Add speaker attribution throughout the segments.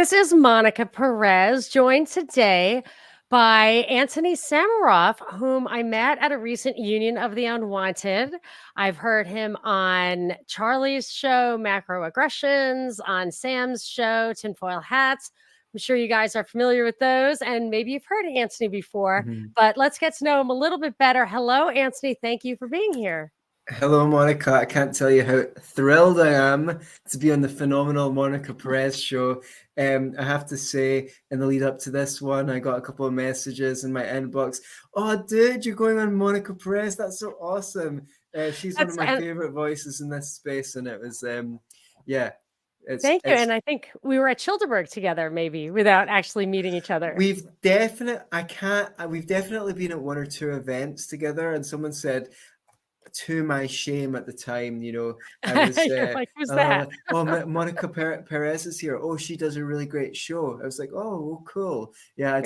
Speaker 1: This is Monica Perez, joined today by Antony Samaroff, whom I met at a recent Union of the Unwanted. I've heard him on Charlie's show, Macroaggressions, on Sam's show, Tinfoil Hats. I'm sure you guys are familiar with those, and maybe you've heard Antony before, but let's get to know him a little bit better. Hello, Antony. Thank you for being here.
Speaker 2: Hello, Monica. I can't tell you how thrilled I am to be on the phenomenal Monica Perez show. I have to say, in the lead up to this one, I got a couple of messages in my inbox. Oh, dude, you're going on Monica Perez. That's so awesome. She's one of my favorite voices in this space. And it was, yeah.
Speaker 1: Thank you. And I think we were at Childeberg together, maybe, without actually meeting each other.
Speaker 2: We've definitely been at one or two events together. And someone said, to my shame at the time, I was
Speaker 1: like, who's that?
Speaker 2: Monica Perez is here. Oh, she does a really great show. I was like, oh, cool. Yeah,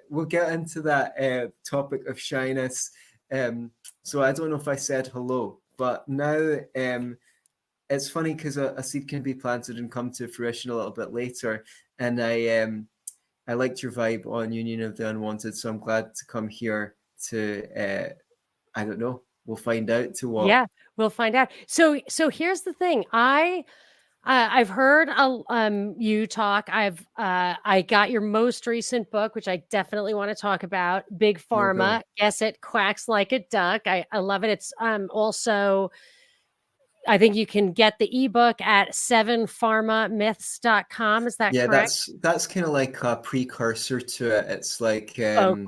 Speaker 2: we'll get into that topic of shyness. So I don't know if I said hello, but now it's funny because a seed can be planted and come to fruition a little bit later. And I liked your vibe on Union of the Unwanted, so I'm glad to come here to I don't know. We'll find out to what.
Speaker 1: Yeah, we'll find out. So here's the thing. I've heard you talk. I got your most recent book, which I definitely want to talk about. Big Pharma.
Speaker 2: Okay.
Speaker 1: Guess it quacks like a duck. I love it. It's also, I think you can get the ebook at 7pharmamyths.com. Is that correct?
Speaker 2: Yeah, that's kind of like a precursor to it. It's like
Speaker 1: Okay.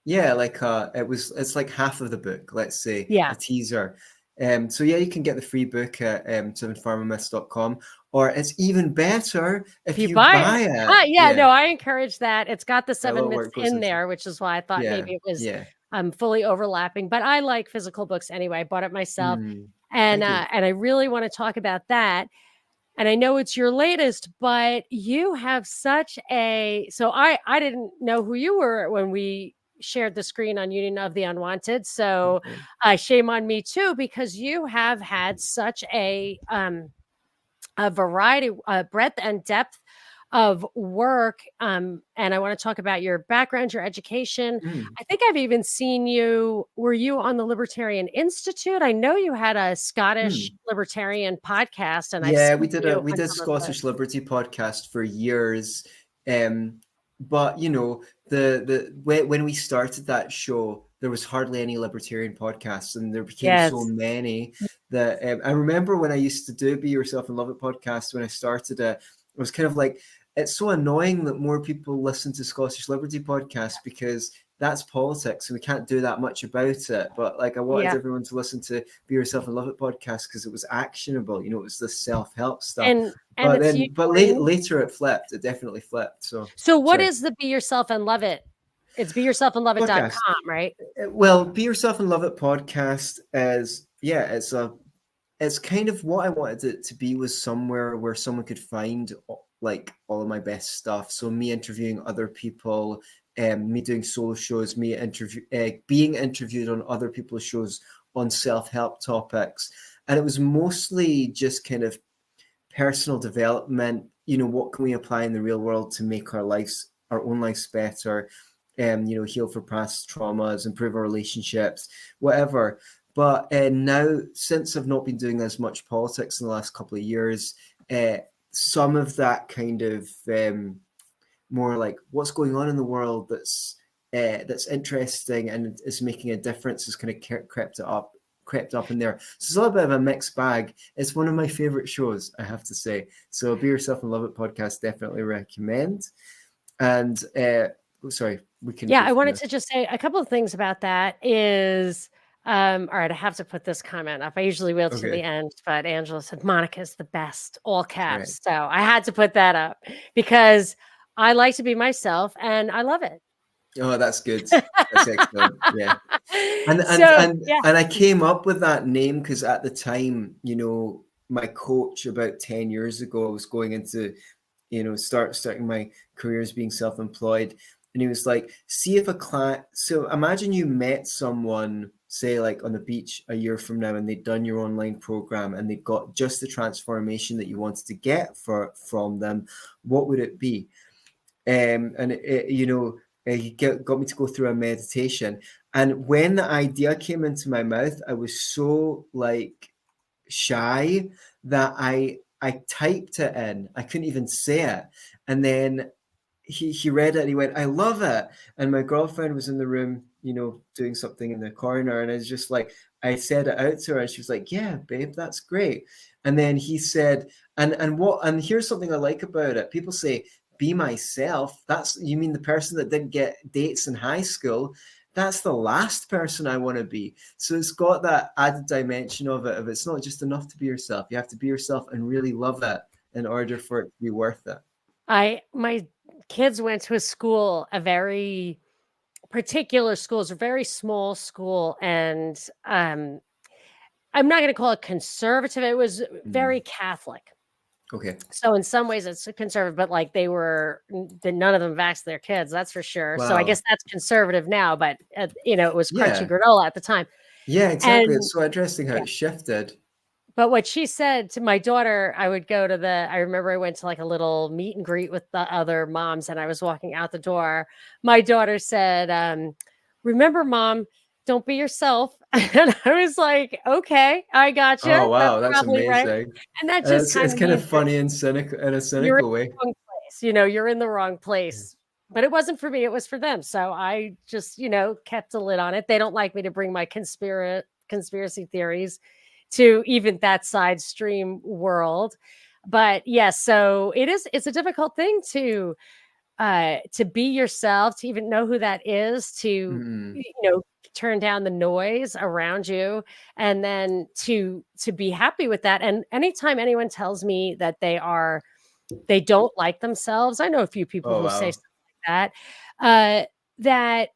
Speaker 2: yeah, like it's like half of the book, let's say,
Speaker 1: yeah,
Speaker 2: a teaser. So yeah, you can get the free book at 7pharmamyths.com, or it's even better if you buy it.
Speaker 1: Yeah, no, I encourage that. It's got the 7 myths in there, which is why I thought maybe it was fully overlapping. But I like physical books anyway. I bought it myself, and I really want to talk about that. And I know it's your latest, but you have such a so I didn't know who you were when we shared the screen on Union of the Unwanted. So shame on me too, because you have had such a variety, breadth and depth of work. And I want to talk about your background, your education. I think I've even seen you. Were you on the Libertarian Institute? I know you had a Scottish Libertarian podcast. And
Speaker 2: we did Scottish Liberty podcast for years. But when we started that show, there was hardly any libertarian podcasts, and there became so many that I remember when I used to do Be Yourself and Love It podcast. When I started it was kind of like, it's so annoying that more people listen to Scottish Liberty podcasts because that's politics and we can't do that much about it. But like, I wanted everyone to listen to Be Yourself and Love It podcast because it was actionable. It was the self-help stuff. But later it flipped. It definitely flipped. So
Speaker 1: what is the Be Yourself and Love It? It's beyourselfandloveit.com, right?
Speaker 2: Well, Be Yourself and Love It podcast is, it's kind of what I wanted it to be, was somewhere where someone could find like all of my best stuff. So me interviewing other people, me doing solo shows, me being interviewed on other people's shows on self-help topics. And it was mostly just kind of personal development. What can we apply in the real world to make our own lives better? Heal for past traumas, improve our relationships, whatever. But now, since I've not been doing as much politics in the last couple of years, some of that kind of more like what's going on in the world that's interesting and is making a difference has kind of crept up in there. So it's a little bit of a mixed bag. It's one of my favorite shows, I have to say. So Be Yourself and Love It podcast, definitely recommend. And sorry, we can.
Speaker 1: Yeah, I wanted to just say a couple of things about that. Is all right, I have to put this comment up. I usually will to the end, but Angela said Monica's the best, all caps. Right. So I had to put that up because I like to be myself and I love it.
Speaker 2: Oh, that's good. That's excellent. Yeah. And I came up with that name because at the time, my coach about 10 years ago was going into, starting my career as being self-employed. And he was like, see if a client, so imagine you met someone say like on the beach a year from now, and they'd done your online program and they got just the transformation that you wanted to get from them, what would it be? And he got me to go through a meditation. And when the idea came into my mouth, I was so like shy that I typed it in. I couldn't even say it. And then he read it and he went, I love it. And my girlfriend was in the room, doing something in the corner. And I was just like, I said it out to her and she was like, yeah, babe, that's great. And then he said, and here's something I like about it. People say, be myself. You mean the person that didn't get dates in high school? That's the last person I want to be. So it's got that added dimension of it. It's not just enough to be yourself. You have to be yourself and really love it in order for it to be worth it.
Speaker 1: My kids went to a very particular school. It's a very small school. And I'm not going to call it conservative. It was very Catholic.
Speaker 2: Okay.
Speaker 1: So in some ways it's conservative, but like none of them vaxxed their kids. That's for sure. Wow. So I guess that's conservative now, but it was crunchy granola at the time.
Speaker 2: Yeah, exactly. It's so interesting how it shifted.
Speaker 1: But what she said to my daughter, I remember I went to like a little meet and greet with the other moms and I was walking out the door. My daughter said, remember, Mom, don't be yourself. And I was like, okay, I got you.
Speaker 2: Oh, wow. That's amazing.
Speaker 1: Right. And that just
Speaker 2: it's kind of funny and cynical in a cynical way.
Speaker 1: You're in the wrong place. But it wasn't for me. It was for them. So I just, kept a lid on it. They don't like me to bring my conspiracy theories to even that side stream world. But yes, so it's a difficult thing to be yourself, to even know who that is, to, turn down the noise around you, and then to be happy with that. And anytime anyone tells me that they don't like themselves, I know a few people who say something like that, that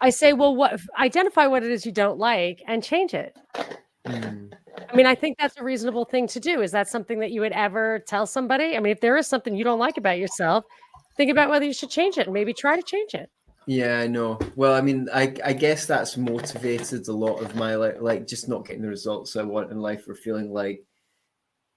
Speaker 1: I say, well, identify what it is you don't like and change it. I mean, I think that's a reasonable thing to do. Is that something that you would ever tell somebody? I mean, if there is something you don't like about yourself, think about whether you should change it and maybe try to change it.
Speaker 2: Yeah, I know. Well, I mean, I guess that's motivated a lot of my like just not getting the results I want in life, or feeling like,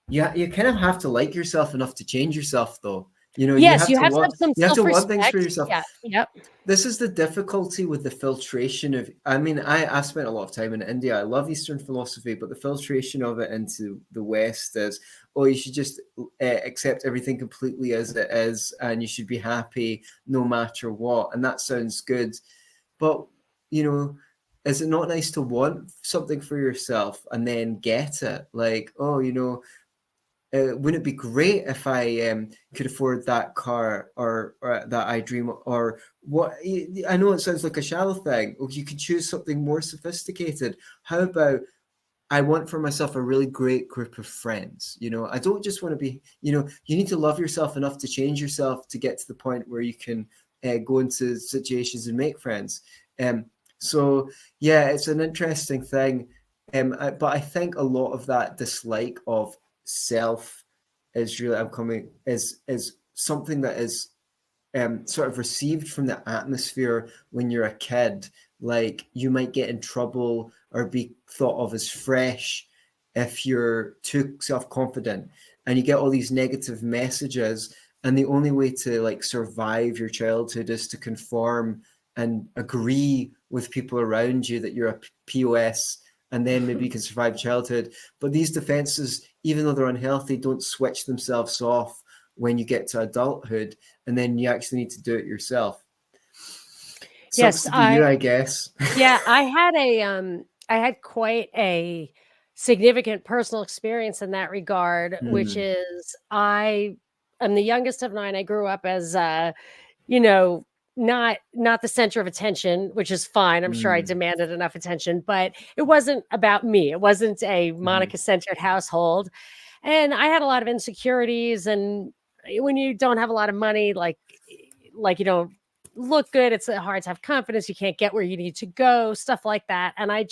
Speaker 2: yeah, you kind of have to like yourself enough to change yourself, though.
Speaker 1: Yes, you have to have some
Speaker 2: you have to want things for yourself.
Speaker 1: Yeah. Yep.
Speaker 2: This is the difficulty with the filtration of, I mean, I spent a lot of time in India. I love Eastern philosophy, but the filtration of it into the West is, you should just accept everything completely as it is, and you should be happy no matter what. And that sounds good. But, is it not nice to want something for yourself and then get it? Like, wouldn't it be great if I could afford that car or that I dream, or what? I know it sounds like a shallow thing. You could choose something more sophisticated. How about I want for myself a really great group of friends? I don't just want to be, you need to love yourself enough to change yourself to get to the point where you can go into situations and make friends. So yeah, it's an interesting thing. But I think a lot of that dislike of self is really is something that is sort of received from the atmosphere when you're a kid. Like, you might get in trouble or be thought of as fresh if you're too self-confident, and you get all these negative messages, and the only way to like survive your childhood is to conform and agree with people around you that you're a POS, and then maybe you can survive childhood. But these defenses, even though they're unhealthy, don't switch themselves off when you get to adulthood, and then you actually need to do it yourself.
Speaker 1: Yes,
Speaker 2: I guess.
Speaker 1: Yeah, I had quite a significant personal experience in that regard, which is I am the youngest of 9. I grew up as not the center of attention, which is fine. I'm sure I demanded enough attention, but it wasn't about me. It wasn't a Monica-centered household. And I had a lot of insecurities. And when you don't have a lot of money, like you don't look good, it's hard to have confidence. You can't get where you need to go, stuff like that. And I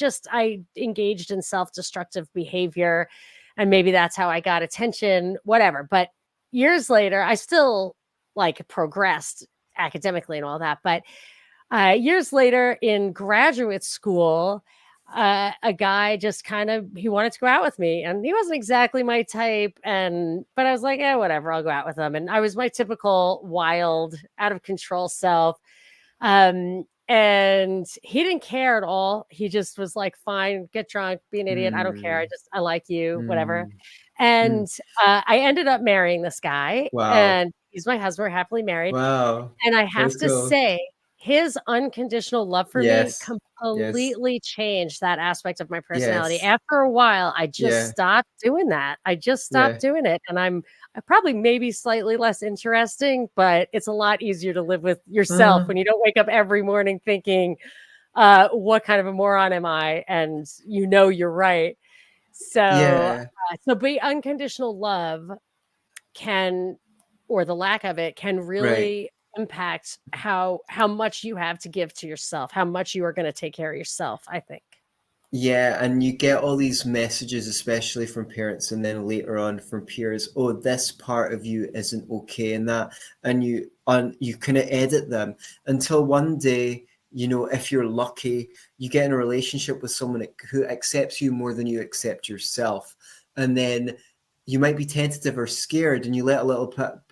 Speaker 1: engaged in self-destructive behavior. And maybe that's how I got attention, whatever. But years later, I still progressed academically and all that. But Years later in graduate school, a guy just he wanted to go out with me, and he wasn't exactly my type. But I was like, yeah, whatever, I'll go out with him. And I was my typical wild, out of control self. And he didn't care at all. He just was like, fine, get drunk, be an idiot. I don't care. I like you, whatever. And I ended up marrying this guy, and he's my husband. We're happily married.
Speaker 2: Wow.
Speaker 1: And I have to say, his unconditional love for me completely changed that aspect of my personality. After a while, I just stopped doing that. I just stopped doing it. And I'm probably maybe slightly less interesting, but it's a lot easier to live with yourself when you don't wake up every morning thinking, what kind of a moron am I? And you're right. So, be unconditional love or the lack of it can really impact how much you have to give to yourself, how much you are going to take care of yourself, I think.
Speaker 2: Yeah, and you get all these messages, especially from parents, and then later on from peers. Oh, this part of you isn't okay, and you kind of edit them until one day, if you're lucky, you get in a relationship with someone who accepts you more than you accept yourself, and then you might be tentative or scared, and you let a little part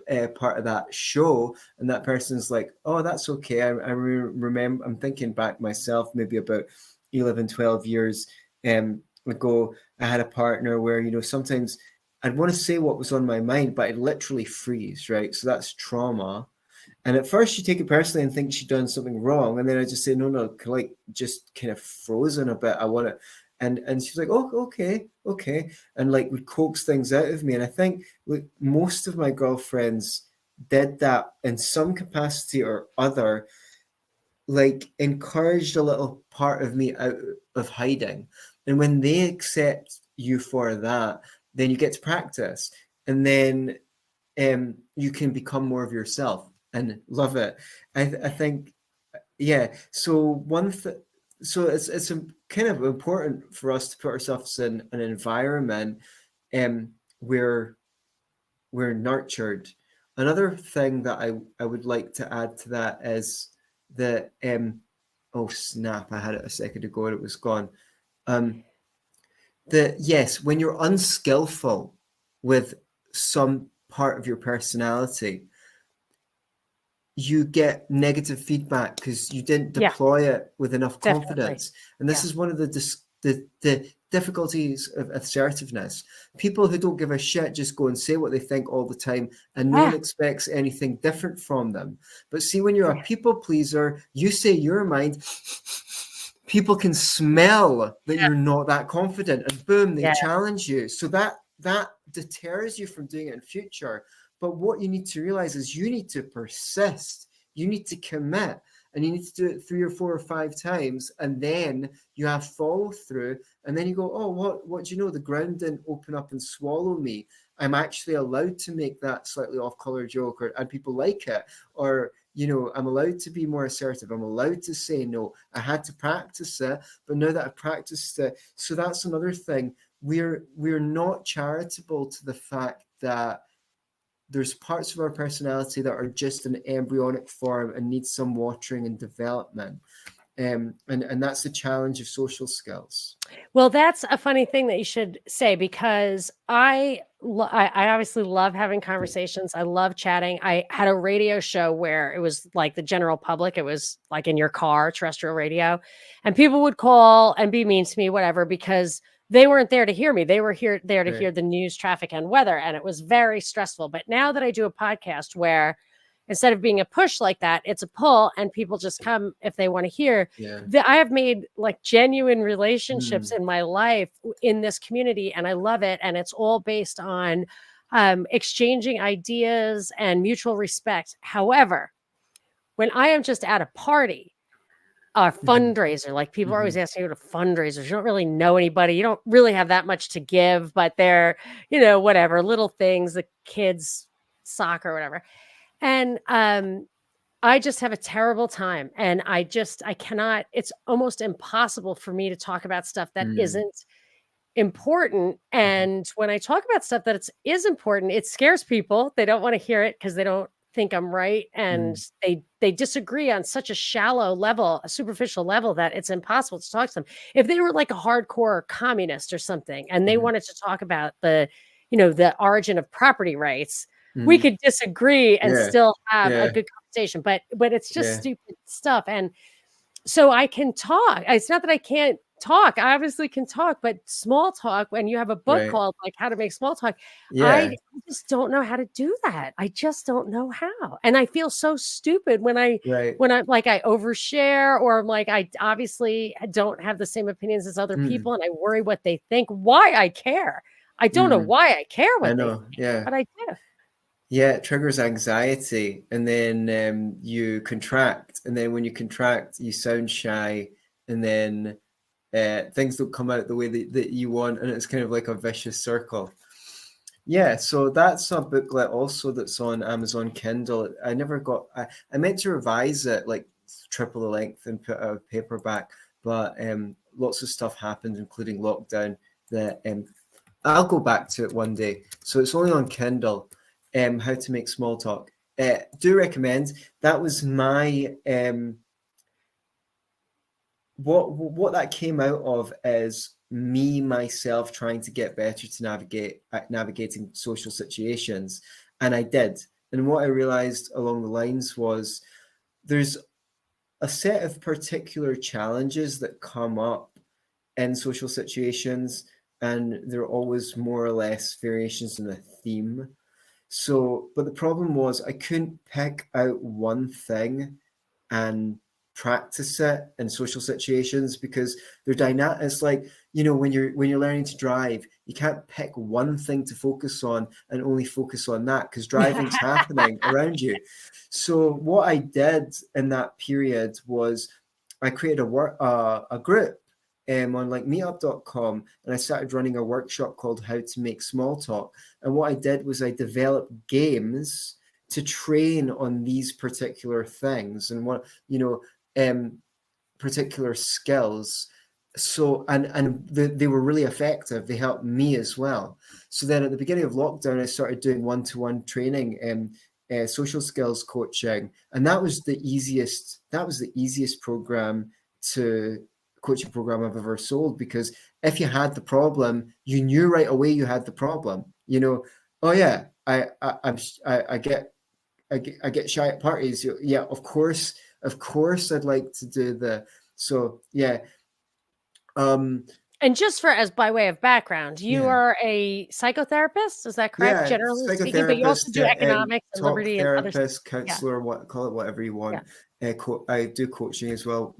Speaker 2: of that show, and that person's like, oh, that's okay. I remember, I'm thinking back myself, maybe about 11, 12 years ago, I had a partner where, sometimes I'd want to say what was on my mind, but I'd literally freeze, right? So that's trauma. And at first you take it personally and think she'd done something wrong. And then I just say, no, like just kind of frozen a bit. I want to, and she's like, oh, okay. And like would coax things out of me. And I think most of my girlfriends did that in some capacity or other, like encouraged a little part of me out of hiding. And when they accept you for that, then you get to practice. And then you can become more of yourself and love it. I think, yeah. So so it's kind of important for us to put ourselves in an environment where we're nurtured. Another thing that I would like to add to that is that oh snap, I had it a second ago and it was gone. That yes, when you're unskillful with some part of your personality, you get negative feedback because you didn't deploy it with enough confidence. And this is one of the difficulties of assertiveness. People who don't give a shit just go and say what they think all the time, and no one expects anything different from them. But see, when you're a people pleaser, you say your mind, people can smell that you're not that confident, and boom, they challenge you. So that deters you from doing it in future. But what you need to realize is you need to persist. You need to commit, and you need to do it 3 or 4 or 5 times. And then you have follow through. And then you go, oh, what do you know? The ground didn't open up and swallow me. I'm actually allowed to make that slightly off-color joke, and people like it. Or, I'm allowed to be more assertive. I'm allowed to say no. I had to practice it, but now that I've practiced it. So that's another thing. We're not charitable to the fact that there's parts of our personality that are just in embryonic form and need some watering and development. And that's the challenge of social skills.
Speaker 1: Well, that's a funny thing that you should say, because I obviously love having conversations. I love chatting. I had a radio show where it was like the general public. It was like in your car, terrestrial radio, and people would call and be mean to me, whatever, because they weren't there to hear me. They were there to hear the news, traffic, and weather. And it was very stressful. But now that I do a podcast where instead of being a push like that, it's a pull, and people just come if they want to hear. I have made like genuine relationships in my life in this community, and I love it. And it's all based on exchanging ideas and mutual respect. However, when I am just at a party, a fundraiser, like people are always asking you to fundraisers. You don't really know anybody. You don't really have that much to give, but they're, whatever, little things, the kids, soccer, whatever. And I just have a terrible time. And I cannot, it's almost impossible for me to talk about stuff that isn't important. And when I talk about stuff that is important, it scares people. They don't want to hear it because they don't think I'm right, and they disagree on such a shallow level, a superficial level, that it's impossible to talk to them. If they were like a hardcore communist or something, and they wanted to talk about the origin of property rights, we could disagree and still have a good conversation. But it's just stupid stuff. And so I can talk. It's not that I can't talk. I obviously can talk, but small talk, when you have a book called like How to Make Small Talk, I just don't know how to do that. I just don't know how. And I feel so stupid when I like I overshare, or like I obviously don't have the same opinions as other people, and I worry what they think. Why I care. I don't know why I care what they think, but I do.
Speaker 2: Yeah, it triggers anxiety, and then you contract, and then when you contract, you sound shy, and then things don't come out the way that you want, and it's kind of like a vicious circle. Yeah, so that's a booklet also that's on Amazon Kindle. I meant to revise it, like triple the length, and put out a paperback, but lots of stuff happened, including lockdown, that I'll go back to it one day. So it's only on Kindle. How to Make Small Talk. Do recommend. That was my what that came out of is me myself trying to get better to navigating social situations, and I did. And what I realized along the lines was there's a set of particular challenges that come up in social situations, and there are always more or less variations in a theme. So, but the problem was I couldn't pick out one thing and practice it in social situations, because they're dynamic. It's like, when you're learning to drive, you can't pick one thing to focus on and only focus on that, because driving's happening around you. So what I did in that period was I created a group on like meetup.com, and I started running a workshop called How to Make Small Talk. And what I did was I developed games to train on these particular things and particular skills. So and they were really effective. They helped me as well. So then at the beginning of lockdown, I started doing one-to-one training and social skills coaching, and that was the easiest coaching program I've ever sold, because if you had the problem, you knew right away you had the problem. Oh yeah, I get shy at parties. Yeah, of course I'd like to do so yeah.
Speaker 1: And just by way of background, you are a psychotherapist, is that correct?
Speaker 2: Yeah,
Speaker 1: Generally speaking, but you also do economics and liberty and other
Speaker 2: therapist, counselor, call it whatever you want. Yeah. I do coaching as well.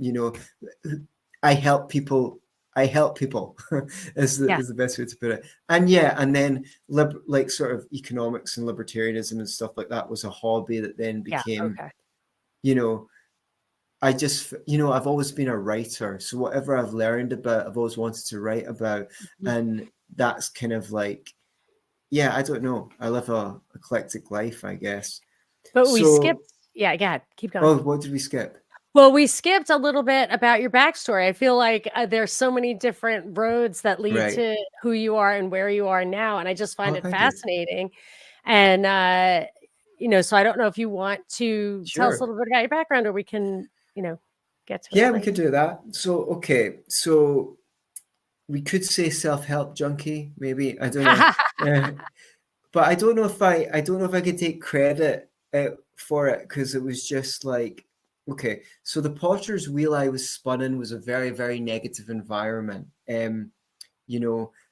Speaker 2: I help people is the best way to put it. And then like sort of economics and libertarianism and stuff like that was a hobby that then became, I just, I've always been a writer. So whatever I've learned about, I've always wanted to write about. Mm-hmm. And that's kind of like, I don't know. I live a eclectic life, I guess.
Speaker 1: But we skipped. Yeah, go ahead. Keep going.
Speaker 2: Oh, what did we skip?
Speaker 1: Well, we skipped a little bit about your backstory. I feel like there's so many different roads that lead to who you are and where you are now. And I just find it fascinating. And, so I don't know if you want to tell us a little bit about your background, or we can, get to it.
Speaker 2: Yeah, we could do that. So, okay. So we could say self-help junkie, maybe. I don't know. But I don't know if I could take credit for it, because it was just like, okay, so the potter's wheel I was spun in was a very, very negative environment.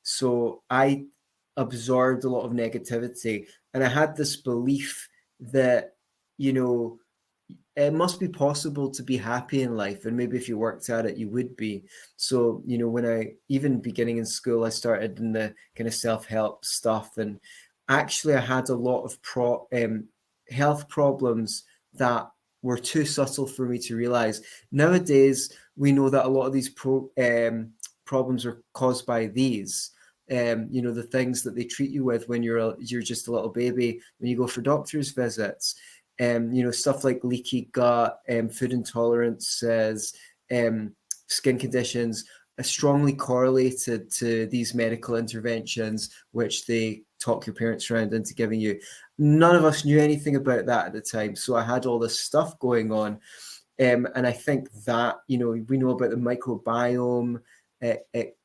Speaker 2: So I absorbed a lot of negativity, and I had this belief that, it must be possible to be happy in life, and maybe if you worked at it, you would be. So, when even beginning in school, I started in the kind of self-help stuff, and actually I had a lot of health problems that were too subtle for me to realize. Nowadays, we know that a lot of these problems are caused by these. The things that they treat you with when you're just a little baby, when you go for doctor's visits, stuff like leaky gut, food intolerances, skin conditions. strongly correlated to these medical interventions, which they talk your parents around into giving you. None of us knew anything about that at the time. So I had all this stuff going on. And I think that, we know about the microbiome, it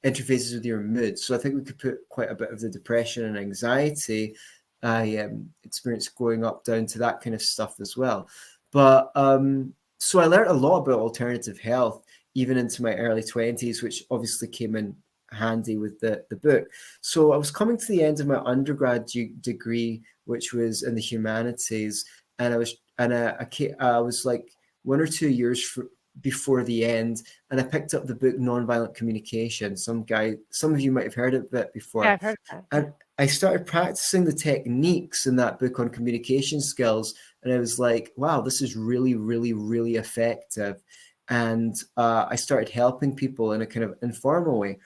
Speaker 2: interfaces with your mood. So I think we could put quite a bit of the depression and anxiety I experienced growing up down to that kind of stuff as well. But so I learned a lot about alternative health, even into my early 20s, which obviously came in handy with the book. So I was coming to the end of my undergrad degree, which was in the humanities, and I was like 1 or 2 years before the end, and I picked up the book Nonviolent Communication. Some of you might have heard of it before.
Speaker 1: Yeah, I've heard of that.
Speaker 2: And I started practicing the techniques in that book on communication skills, and I was like, wow, this is really, really, really effective. And I started helping people in a kind of informal way.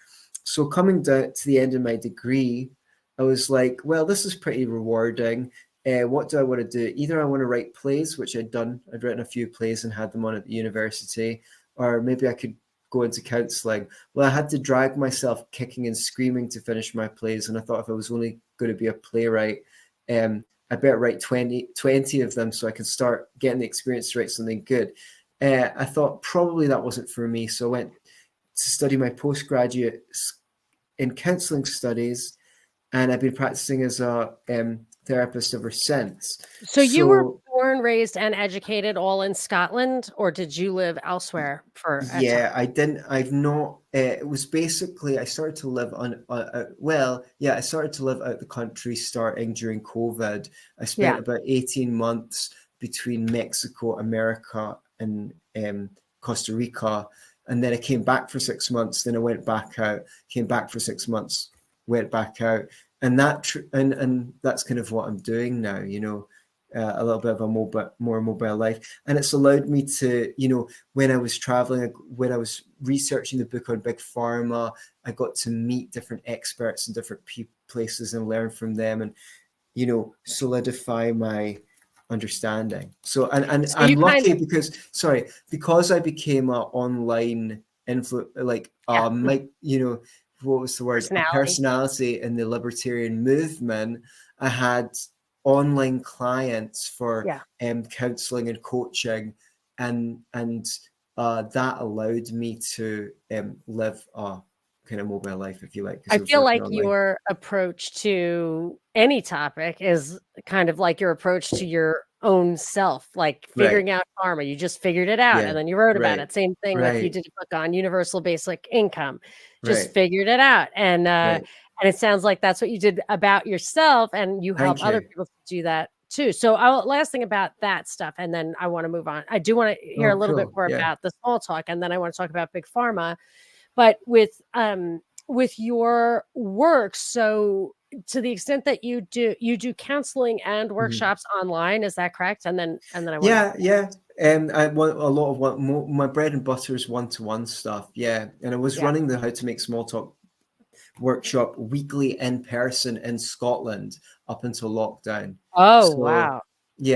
Speaker 2: So coming down to the end of my degree, I was like, well, this is pretty rewarding. What do I want to do? Either I want to write plays, which I'd done. I'd written a few plays and had them on at the university, or maybe I could go into counseling. Well, I had to drag myself kicking and screaming to finish my plays. And I thought if I was only going to be a playwright, I better write 20 of them so I could start getting the experience to write something good. I thought probably that wasn't for me. So I went to study my postgraduate in counseling studies, and I've been practicing as a therapist ever since.
Speaker 1: So you were born, raised, and educated all in Scotland, or did you live elsewhere for a time?
Speaker 2: I didn't. I've not. It was basically I started to live I started to live out the country starting during COVID. I spent about 18 months between Mexico, America, and Costa Rica, and then I came back for 6 months. Then I went back out. Came back for 6 months. Went back out. And and that's kind of what I'm doing now, a little bit of a more mobile life. And it's allowed me to, when I was traveling, when I was researching the book on Big Pharma, I got to meet different experts in different places and learn from them and, solidify my understanding. So, and so I'm lucky because I became an online what was the word? Personality in the libertarian movement. I had online clients for counseling and coaching, and that allowed me to live a kind of mobile life, if you like.
Speaker 1: I feel like your approach to any topic is kind of like your approach to your own self, like figuring out pharma. You just figured it out and then you wrote about it. Same thing with you did a book on universal basic income, just figured it out. And it sounds like that's what you did about yourself, and you help other people do that too. So last thing about that stuff, and then I want to move on. I do want to hear a little bit more about the small talk, and then I want to talk about Big Pharma. But with your work, so to the extent that you do counseling and workshops online, is that correct? And then I want
Speaker 2: I want a lot of my bread and butter is one-to-one stuff. And I was running the How to Make Small Talk workshop weekly in person in Scotland up until lockdown.
Speaker 1: Wow.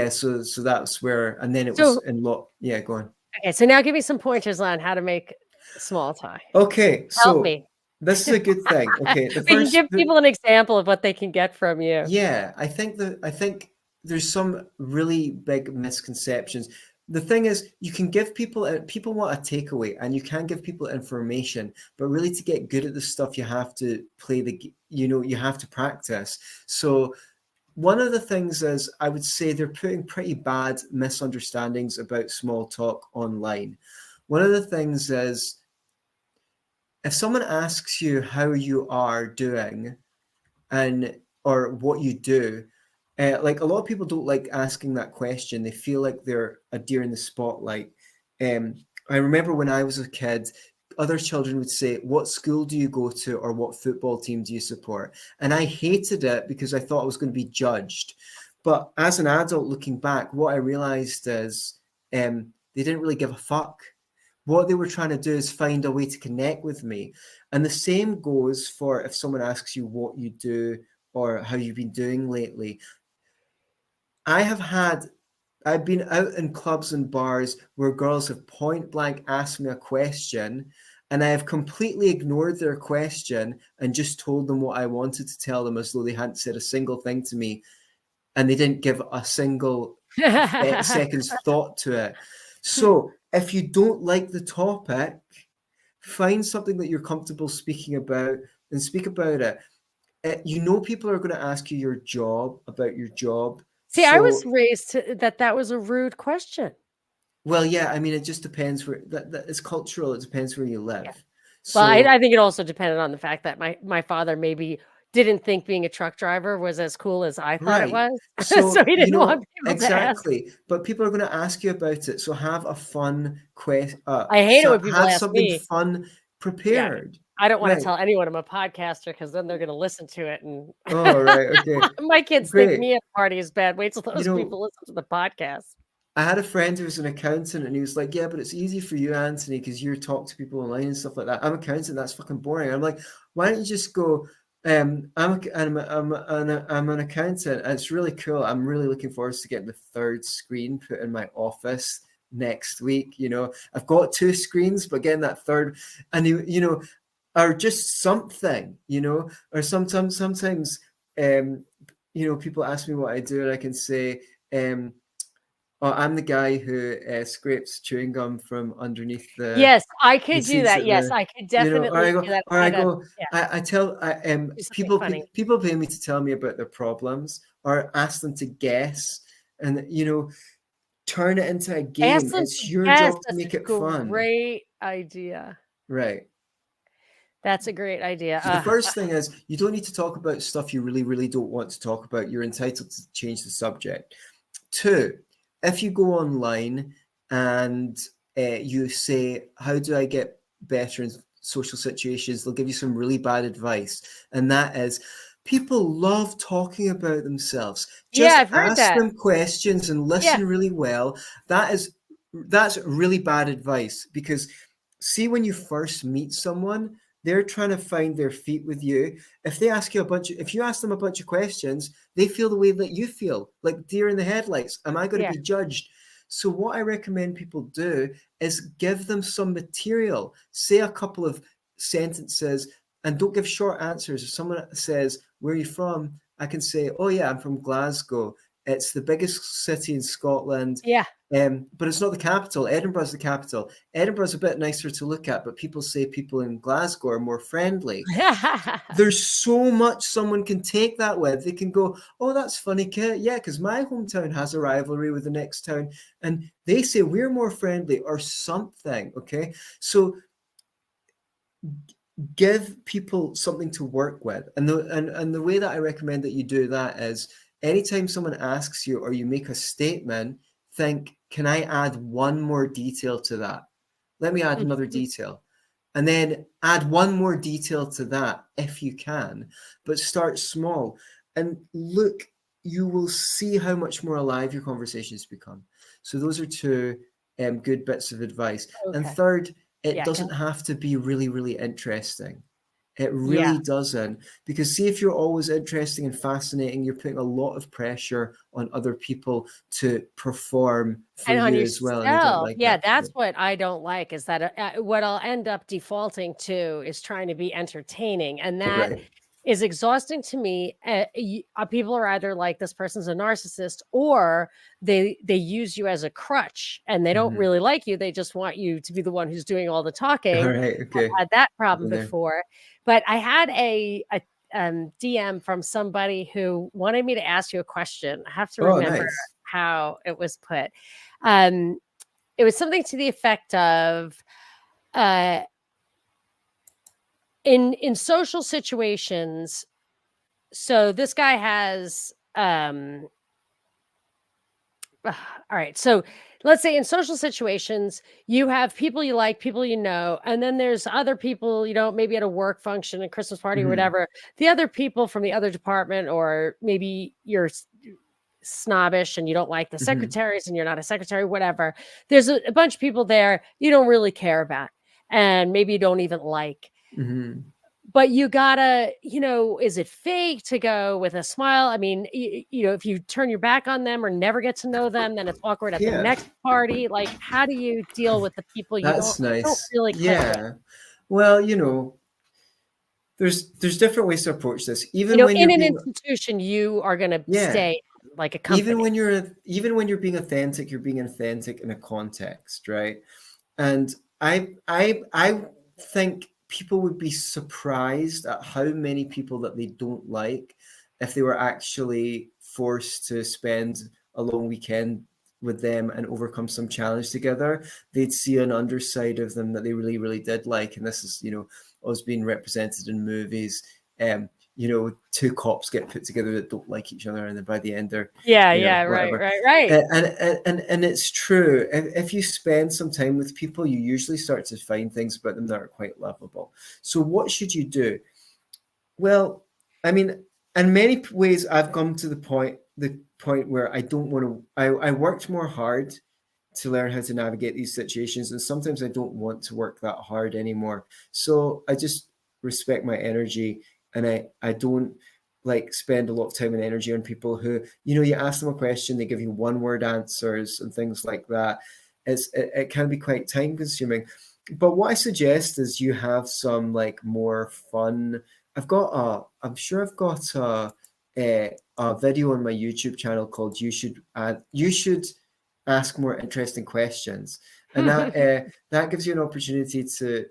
Speaker 2: So that's where, and then it was in go on.
Speaker 1: Okay, so now give me some pointers on how to make small talk.
Speaker 2: Okay,
Speaker 1: help me.
Speaker 2: This is a good thing. Okay,
Speaker 1: we can give people an example of what they can get from you.
Speaker 2: I think there's some really big misconceptions. The thing is, you can give people want a takeaway, and you can give people information, but really to get good at the stuff, you have to you have to practice. So one of the things is, I would say they're putting pretty bad misunderstandings about small talk online. One of the things is, if someone asks you how you are doing or what you do, like a lot of people don't like asking that question. They feel like they're a deer in the spotlight. I remember when I was a kid, other children would say, what school do you go to, or what football team do you support? And I hated it because I thought I was going to be judged. But as an adult looking back, what I realized is they didn't really give a fuck. What they were trying to do is find a way to connect with me. And the same goes for if someone asks you what you do or how you've been doing lately. I have had I've been out in clubs and bars where girls have point blank asked me a question, and I have completely ignored their question and just told them what I wanted to tell them, as though they hadn't said a single thing to me, and they didn't give a single second's thought to it. So if you don't like the topic, find something that you're comfortable speaking about and speak about it. People are going to ask you about your job.
Speaker 1: See, I was raised that was a rude question.
Speaker 2: Well, yeah, I mean, it just depends where that it's cultural. It depends where you live. Yeah.
Speaker 1: So, well, I think it also depended on the fact that my father maybe didn't think being a truck driver was as cool as I thought it was. So he didn't want people to ask.
Speaker 2: But people are going to ask you about it. So have a fun question.
Speaker 1: I hate it when people ask me.
Speaker 2: Have something fun prepared.
Speaker 1: Yeah. I don't want to tell anyone I'm a podcaster, because then they're going to listen to it. And
Speaker 2: oh, right. Okay.
Speaker 1: My kids think me at a party is bad. Wait till those people listen to the podcast.
Speaker 2: I had a friend who was an accountant, and he was like, yeah, but it's easy for you, Antony, because you talk to people online and stuff like that. I'm an accountant. That's fucking boring. I'm like, why don't you just go, I'm an accountant. And it's really cool. I'm really looking forward to getting the third screen put in my office next week. I've got 2 screens, but getting that third, and or just something, or sometimes, people ask me what I do, and I can say, I'm the guy who scrapes chewing gum from underneath the.
Speaker 1: Yes, I could do that. Yes, I could definitely do that.
Speaker 2: Or I go. I tell people pay me to tell me about their problems, or ask them to guess, and turn it into a game. It's your job to make it fun.
Speaker 1: Great idea.
Speaker 2: Right.
Speaker 1: That's a great idea.
Speaker 2: So the first thing is, you don't need to talk about stuff you really, really don't want to talk about. You're entitled to change the subject. 2, if you go online and you say, how do I get better in social situations? They'll give you some really bad advice. And that is, people love talking about themselves. Just
Speaker 1: I've heard
Speaker 2: ask them questions and listen really well. That's really bad advice, because see, when you first meet someone, they're trying to find their feet with you. If you ask them a bunch of questions, they feel the way that you feel, like deer in the headlights. Am I going to be judged? So what I recommend people do is give them some material. Say a couple of sentences, and don't give short answers. If someone says, where are you from? I can say, oh yeah, I'm from Glasgow. It's the biggest city in Scotland.
Speaker 1: Yeah.
Speaker 2: But it's not the capital. Edinburgh's the capital. Edinburgh's a bit nicer to look at, but people say people in Glasgow are more friendly. There's so much someone can take that with. They can go, oh, that's funny, kid. Yeah, because my hometown has a rivalry with the next town, and they say we're more friendly or something. Okay, so give people something to work with, and the way that I recommend that you do that is, anytime someone asks you or you make a statement, think, can I add one more detail to that? Let me add another detail. And then add one more detail to that if you can. But start small. And look, you will see how much more alive your conversations become. So those are 2 good bits of advice. Okay. And third, it doesn't have to be really, really interesting. It really doesn't, because see, if you're always interesting and fascinating, you're putting a lot of pressure on other people to perform for you as well. And
Speaker 1: that's what I don't like, is that what I'll end up defaulting to is trying to be entertaining, and that is exhausting to me. People are either like, this person's a narcissist, or they use you as a crutch, and they don't really like you. They just want you to be the one who's doing all the talking.
Speaker 2: All right, okay.
Speaker 1: I've had that problem before. But I had a DM from somebody who wanted me to ask you a question. I have to remember how it was put. It was something to the effect of, in social situations. So this guy has, all right. So let's say in social situations, you have people you like, people you know, and then there's other people, maybe at a work function, a Christmas party or whatever, the other people from the other department, or maybe you're snobbish and you don't like the secretaries and you're not a secretary, whatever. There's a bunch of people there you don't really care about, and maybe you don't even like. but you gotta, is it fake to go with a smile? I mean, if you turn your back on them or never get to know them, then it's awkward at the next party. Like, how do you deal with the people
Speaker 2: That's
Speaker 1: don't
Speaker 2: nice.
Speaker 1: really click with?
Speaker 2: Well, there's different ways to approach this. Even when
Speaker 1: in
Speaker 2: you're
Speaker 1: an
Speaker 2: being
Speaker 1: institution, you are going to stay like a company.
Speaker 2: Even when you're being authentic, you're being authentic in a context, right? And I think people would be surprised at how many people that they don't like if they were actually forced to spend a long weekend with them and overcome some challenge together. They'd see an underside of them that they really, really did like. And this is, always being represented in movies. Two cops get put together that don't like each other, and then by the end they're
Speaker 1: right.
Speaker 2: And it's true. If you spend some time with people, you usually start to find things about them that are quite lovable. So what should you do? Well, I mean, in many ways, I've come to the point where I don't want to. I worked more hard to learn how to navigate these situations, and sometimes I don't want to work that hard anymore. So I just respect my energy, and I don't like spend a lot of time and energy on people who, you ask them a question, they give you one word answers and things like that. It can be quite time consuming. But what I suggest is you have some like more fun. I'm sure I've got a video on my YouTube channel called You Should Ask More Interesting Questions. And that gives you an opportunity to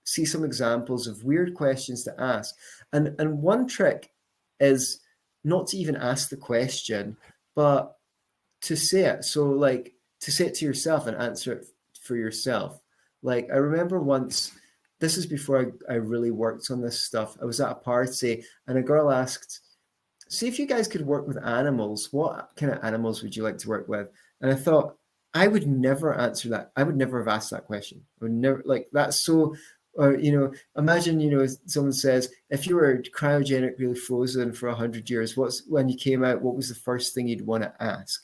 Speaker 2: see some examples of weird questions to ask. And one trick is not to even ask the question, but to say it. So like to say it to yourself and answer it for yourself. Like I remember once, this is before I really worked on this stuff. I was at a party and a girl asked, see if you guys could work with animals, what kind of animals would you like to work with? And I thought, I would never answer that. I would never have asked that question. I would never, like, that's so, imagine, someone says, if you were cryogenically frozen for 100 years, when you came out, what was the first thing you'd want to ask?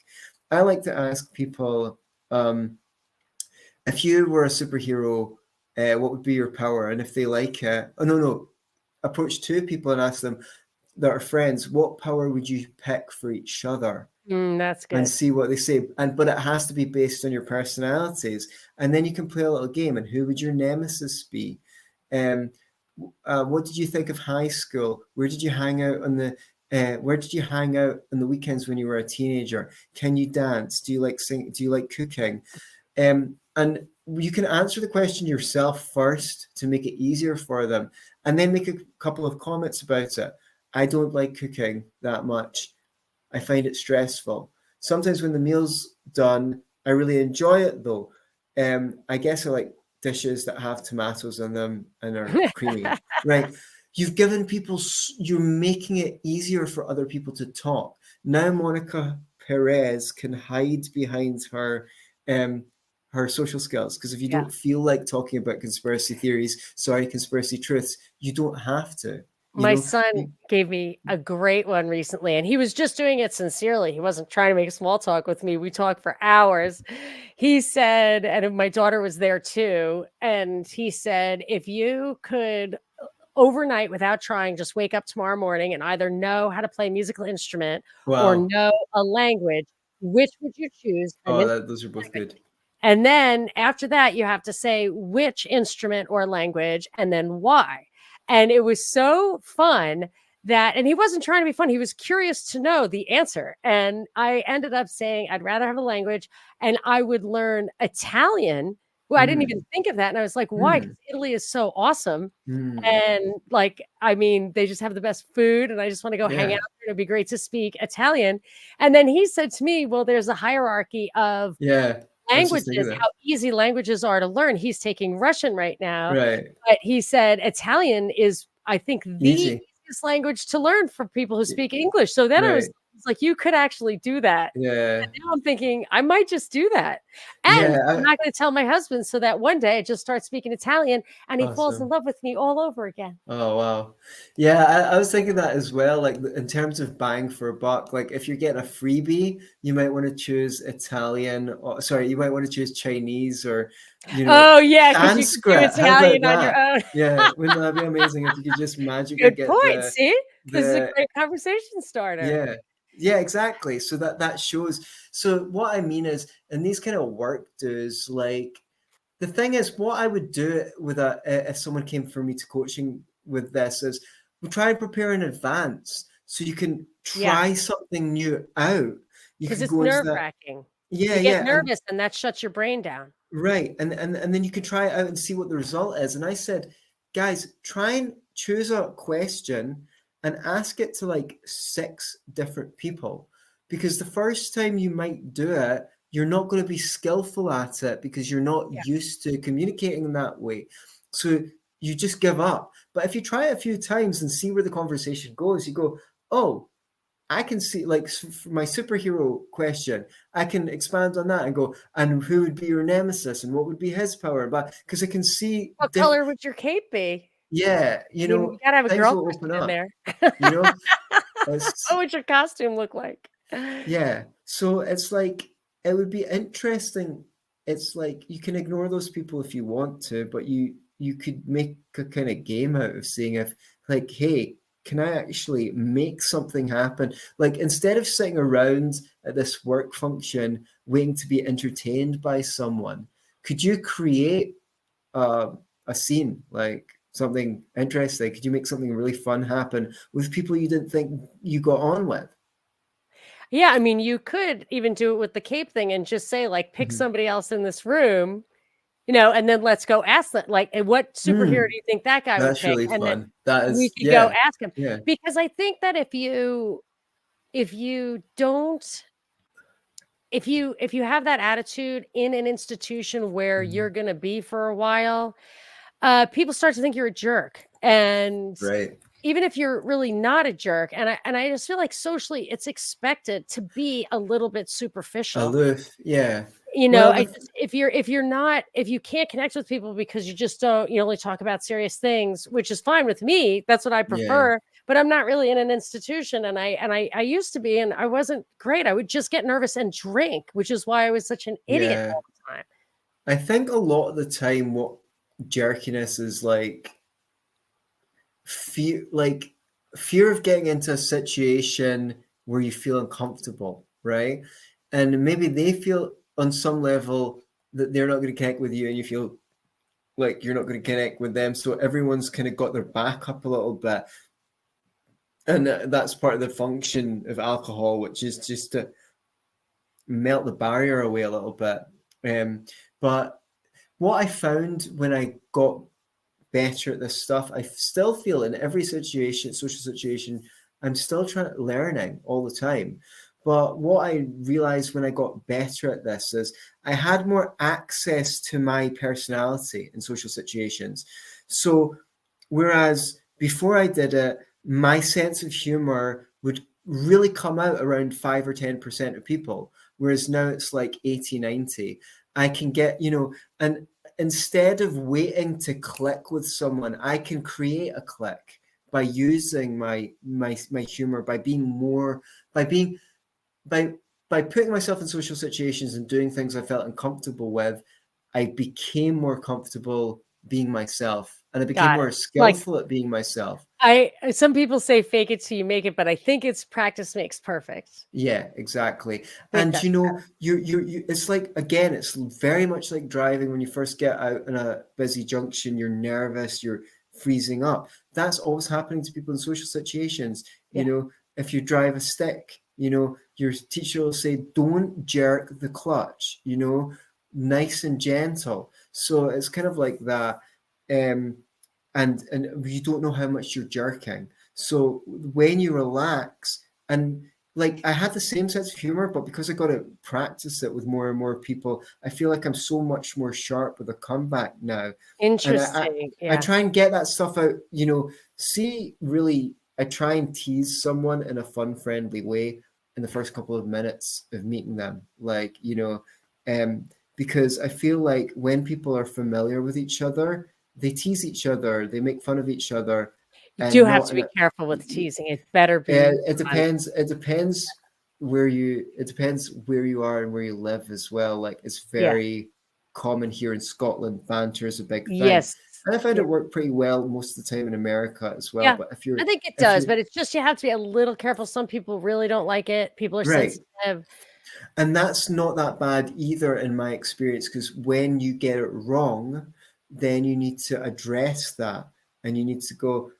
Speaker 2: I like to ask people, if you were a superhero, what would be your power? And if they like it, approach two people and ask them that are friends, what power would you pick for each other?
Speaker 1: That's good.
Speaker 2: And see what they say. But it has to be based on your personalities. And then you can play a little game. And who would your nemesis be? What did you think of high school? Where did you hang out on the weekends when you were a teenager? Can you dance? Do you like sing? Do you like cooking? And you can answer the question yourself first to make it easier for them, and then make a couple of comments about it. I don't like cooking that much. I find it stressful. Sometimes when the meal's done, I really enjoy it though. I guess I like dishes that have tomatoes in them and are creamy, right? You're making it easier for other people to talk. Now Monica Perez can hide behind her social skills, because if you don't feel like talking about conspiracy truths, you don't have to.
Speaker 1: My son gave me a great one recently, and he was just doing it sincerely. He wasn't trying to make small talk with me. We talked for hours. He said, and my daughter was there too, and he said, if you could overnight without trying, just wake up tomorrow morning and either know how to play a musical instrument or know a language, which would you choose?
Speaker 2: Those are both good.
Speaker 1: And then after that, you have to say which instrument or language and then why. And it was so fun and he wasn't trying to be fun. He was curious to know the answer. And I ended up saying, I'd rather have a language, and I would learn Italian. Well, I didn't even think of that. And I was like, why? Because Italy is so awesome. And they just have the best food, and I just want to go hang out there. It'd be great to speak Italian. And then he said to me, well, there's a hierarchy of languages, how easy languages are to learn. He's taking Russian right now.
Speaker 2: Right.
Speaker 1: But he said Italian is, I think, the easiest language to learn for people who speak English. So then I was It's like, you could actually do that.
Speaker 2: Yeah.
Speaker 1: And now I'm thinking, I might just do that. And I'm not going to tell my husband, so that one day I just start speaking Italian and he falls in love with me all over again.
Speaker 2: Oh, wow. Yeah, I was thinking that as well. Like in terms of bang for a buck, like if you're getting a freebie, you might want to choose Italian, or sorry, you might want to choose Chinese or,
Speaker 1: Oh yeah, because you can do
Speaker 2: Sanskrit. How about
Speaker 1: Italian on your
Speaker 2: that?
Speaker 1: own.
Speaker 2: Yeah, wouldn't that be amazing if you could just magically
Speaker 1: Good
Speaker 2: get
Speaker 1: point. See, this is a
Speaker 2: the
Speaker 1: great conversation starter.
Speaker 2: yeah, exactly. So that shows. So what I mean is, in these kind of work do's, like the thing is, what I would do with if someone came for me to coaching with this is we try and prepare in advance so you can try something new out. You
Speaker 1: Because
Speaker 2: can
Speaker 1: it's
Speaker 2: go into that.
Speaker 1: nerve-wracking.
Speaker 2: Yeah,
Speaker 1: You get
Speaker 2: yeah.
Speaker 1: nervous and that shuts your brain down.
Speaker 2: Right. And then you can try it out and see what the result is. And I said, guys, try and choose a question and ask it to like 6 different people. Because the first time you might do it, you're not going to be skillful at it because you're not used to communicating in that way. So you just give up. But if you try it a few times and see where the conversation goes, you go, oh, I can see, like, for my superhero question, I can expand on that and go, and who would be your nemesis and what would be his power? But because I can see
Speaker 1: what color would your cape be?
Speaker 2: Yeah,
Speaker 1: You gotta have a
Speaker 2: things
Speaker 1: girl
Speaker 2: will open
Speaker 1: in
Speaker 2: up.
Speaker 1: there.
Speaker 2: What
Speaker 1: would your costume look like?
Speaker 2: Yeah, so it's like it would be interesting. It's like you can ignore those people if you want to, but you could make a kind of game out of seeing if, like, hey, can I actually make something happen? Like, instead of sitting around at this work function waiting to be entertained by someone, could you create a scene, like something interesting? Could you make something really fun happen with people you didn't think you got on with?
Speaker 1: Yeah, I mean, you could even do it with the cape thing and just say, like, pick somebody else in this room, and then let's go ask them, like, and what superhero do you think that guy would
Speaker 2: That's
Speaker 1: pick?
Speaker 2: really
Speaker 1: And then
Speaker 2: fun. That
Speaker 1: we
Speaker 2: is,
Speaker 1: could go ask him.
Speaker 2: yeah.
Speaker 1: Because I think that if you don't if you have that attitude in an institution where you're gonna be for a while, people start to think you're a jerk. And
Speaker 2: Right.
Speaker 1: even if you're really not a jerk, and I just feel like socially it's expected to be a little bit superficial.
Speaker 2: Aloof, yeah.
Speaker 1: I
Speaker 2: Well,
Speaker 1: just if you can't connect with people because you only talk about serious things, which is fine with me. That's what I
Speaker 2: yeah,
Speaker 1: prefer. But I'm not really in an institution, and I used to be, and I wasn't great. I would just get nervous and drink, which is why I was such an idiot
Speaker 2: yeah.
Speaker 1: all the time.
Speaker 2: I think a lot of the time what jerkiness is like fear of getting into a situation where you feel uncomfortable, right? And maybe they feel on some level that they're not going to connect with you, and you feel like you're not going to connect with them. So everyone's kind of got their back up a little bit. And that's part of the function of alcohol, which is just to melt the barrier away a little bit. But what I found when I got better at this stuff, I still feel in every situation, social situation, I'm still learning all the time. But what I realized when I got better at this is I had more access to my personality in social situations. So whereas before I did it, my sense of humor would really come out around 5 or 10% of people, whereas now it's like 80, 90. I can get, and instead of waiting to click with someone, I can create a click by using my humor, by being more, by being, by putting myself in social situations and doing things I felt uncomfortable with. I became more comfortable being myself, and I became
Speaker 1: Got
Speaker 2: more
Speaker 1: it. Like,
Speaker 2: skillful at being myself.
Speaker 1: some people say fake it till you make it, but I think it's practice makes perfect.
Speaker 2: Yeah, exactly.
Speaker 1: I think
Speaker 2: And
Speaker 1: that's true.
Speaker 2: you it's like, again, it's very much like driving. When you first get out in a busy junction, you're nervous, you're freezing up. That's always happening to people in social situations.
Speaker 1: Yeah.
Speaker 2: If you drive a stick, your teacher will say, don't jerk the clutch, nice and gentle. So it's kind of like that. And you don't know how much you're jerking. So when you relax, and like I had the same sense of humor, but because I got to practice it with more and more people, I feel like I'm so much more sharp with a comeback now. And
Speaker 1: Interesting.
Speaker 2: I
Speaker 1: Yeah.
Speaker 2: try and get that stuff out, really, I try and tease someone in a fun, friendly way. in the first couple of minutes of meeting them. Like, because I feel like when people are familiar with each other, they tease each other, they make fun of each other.
Speaker 1: You do have to be careful with teasing. It better be.
Speaker 2: It depends where you are and where you live as well. Like, it's very common here in Scotland. Banter is a big thing.
Speaker 1: Yes.
Speaker 2: And I find it work pretty well most of the time in America as well.
Speaker 1: Yeah,
Speaker 2: but if you're,
Speaker 1: I think it does, but it's just, you have to be a little careful. Some people really don't like it. People are sensitive.
Speaker 2: And that's not that bad either in my experience, because when you get it wrong, then you need to address that, and you need to go,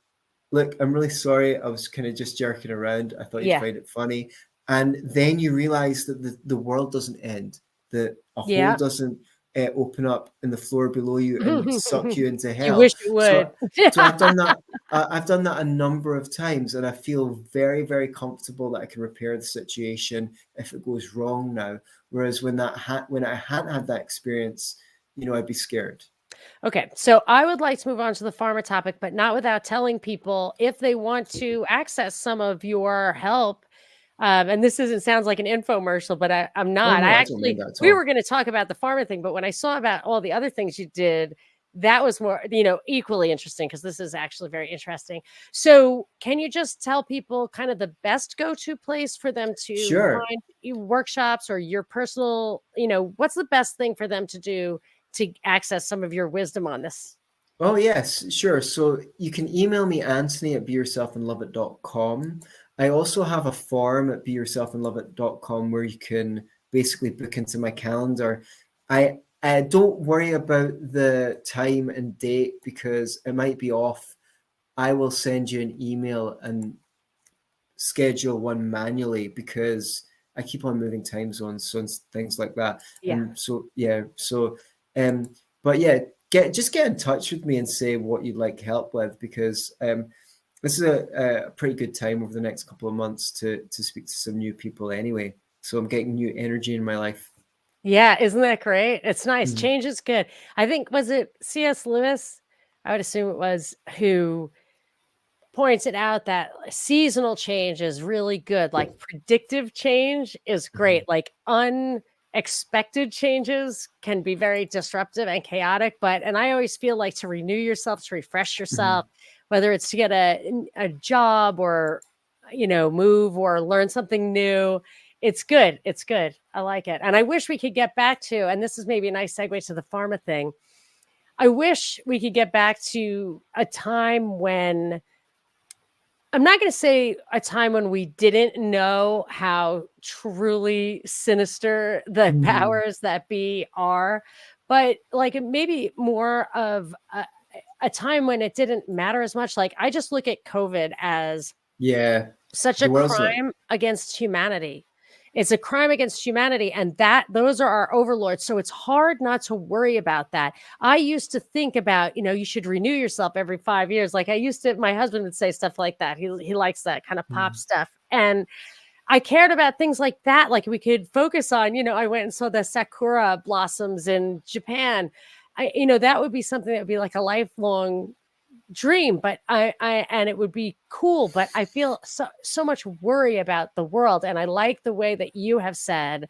Speaker 2: look, I'm really sorry. I was kind of just jerking around. I thought you'd find it funny. And then you realize that the world doesn't end, that a hole doesn't open up in the floor below you and suck you into hell.
Speaker 1: You wish it would.
Speaker 2: So I've done that. I've done that a number of times, and I feel very, very comfortable that I can repair the situation if it goes wrong now. Whereas when I hadn't had that experience, I'd be scared.
Speaker 1: Okay, so I would like to move on to the pharma topic, but not without telling people, if they want to access some of your help. And this sounds like an infomercial, but I'm not.
Speaker 2: Oh, no,
Speaker 1: We were going to talk about the pharma thing, but when I saw about all the other things you did, that was more, equally interesting, because this is actually very interesting. So can you just tell people kind of the best go-to place for them to find workshops, or your personal, what's the best thing for them to do to access some of your wisdom on this?
Speaker 2: Oh, yes, sure. So you can email me, Antony at beyourselfandloveit.com. I also have a form at beyourselfandloveit.com where you can basically book into my calendar. I don't worry about the time and date, because it might be off. I will send you an email and schedule one manually, because I keep on moving time zones and things like that.
Speaker 1: Yeah.
Speaker 2: And but yeah, get in touch with me and say what you'd like help with, because this is a pretty good time over the next couple of months to speak to some new people anyway. So I'm getting new energy in my life.
Speaker 1: Yeah, isn't that great? It's nice. Change is good. I think, was it C.S. Lewis? I would assume it was, who pointed out that seasonal change is really good. Like, predictive change is great. Like, unexpected changes can be very disruptive and chaotic, and I always feel like to renew yourself, to refresh yourself, whether it's to get a job, or, move, or learn something new, it's good. It's good. I like it. And I wish we could get back to, and this is maybe a nice segue to the pharma thing, I wish we could get back to a time when, I'm not going to say a time when we didn't know how truly sinister the powers that be are, but like maybe more of a time when it didn't matter as much. Like, I just look at COVID as such a crime against humanity. It's a crime against humanity, and those are our overlords. So it's hard not to worry about that. I used to think about, you should renew yourself every 5 years. Like, my husband would say stuff like that. He likes that kind of pop stuff. And I cared about things like that. Like, we could focus on, I went and saw the sakura blossoms in Japan. That would be something that would be like a lifelong dream, but and it would be cool, but I feel so much worry about the world. And I like the way that you have said,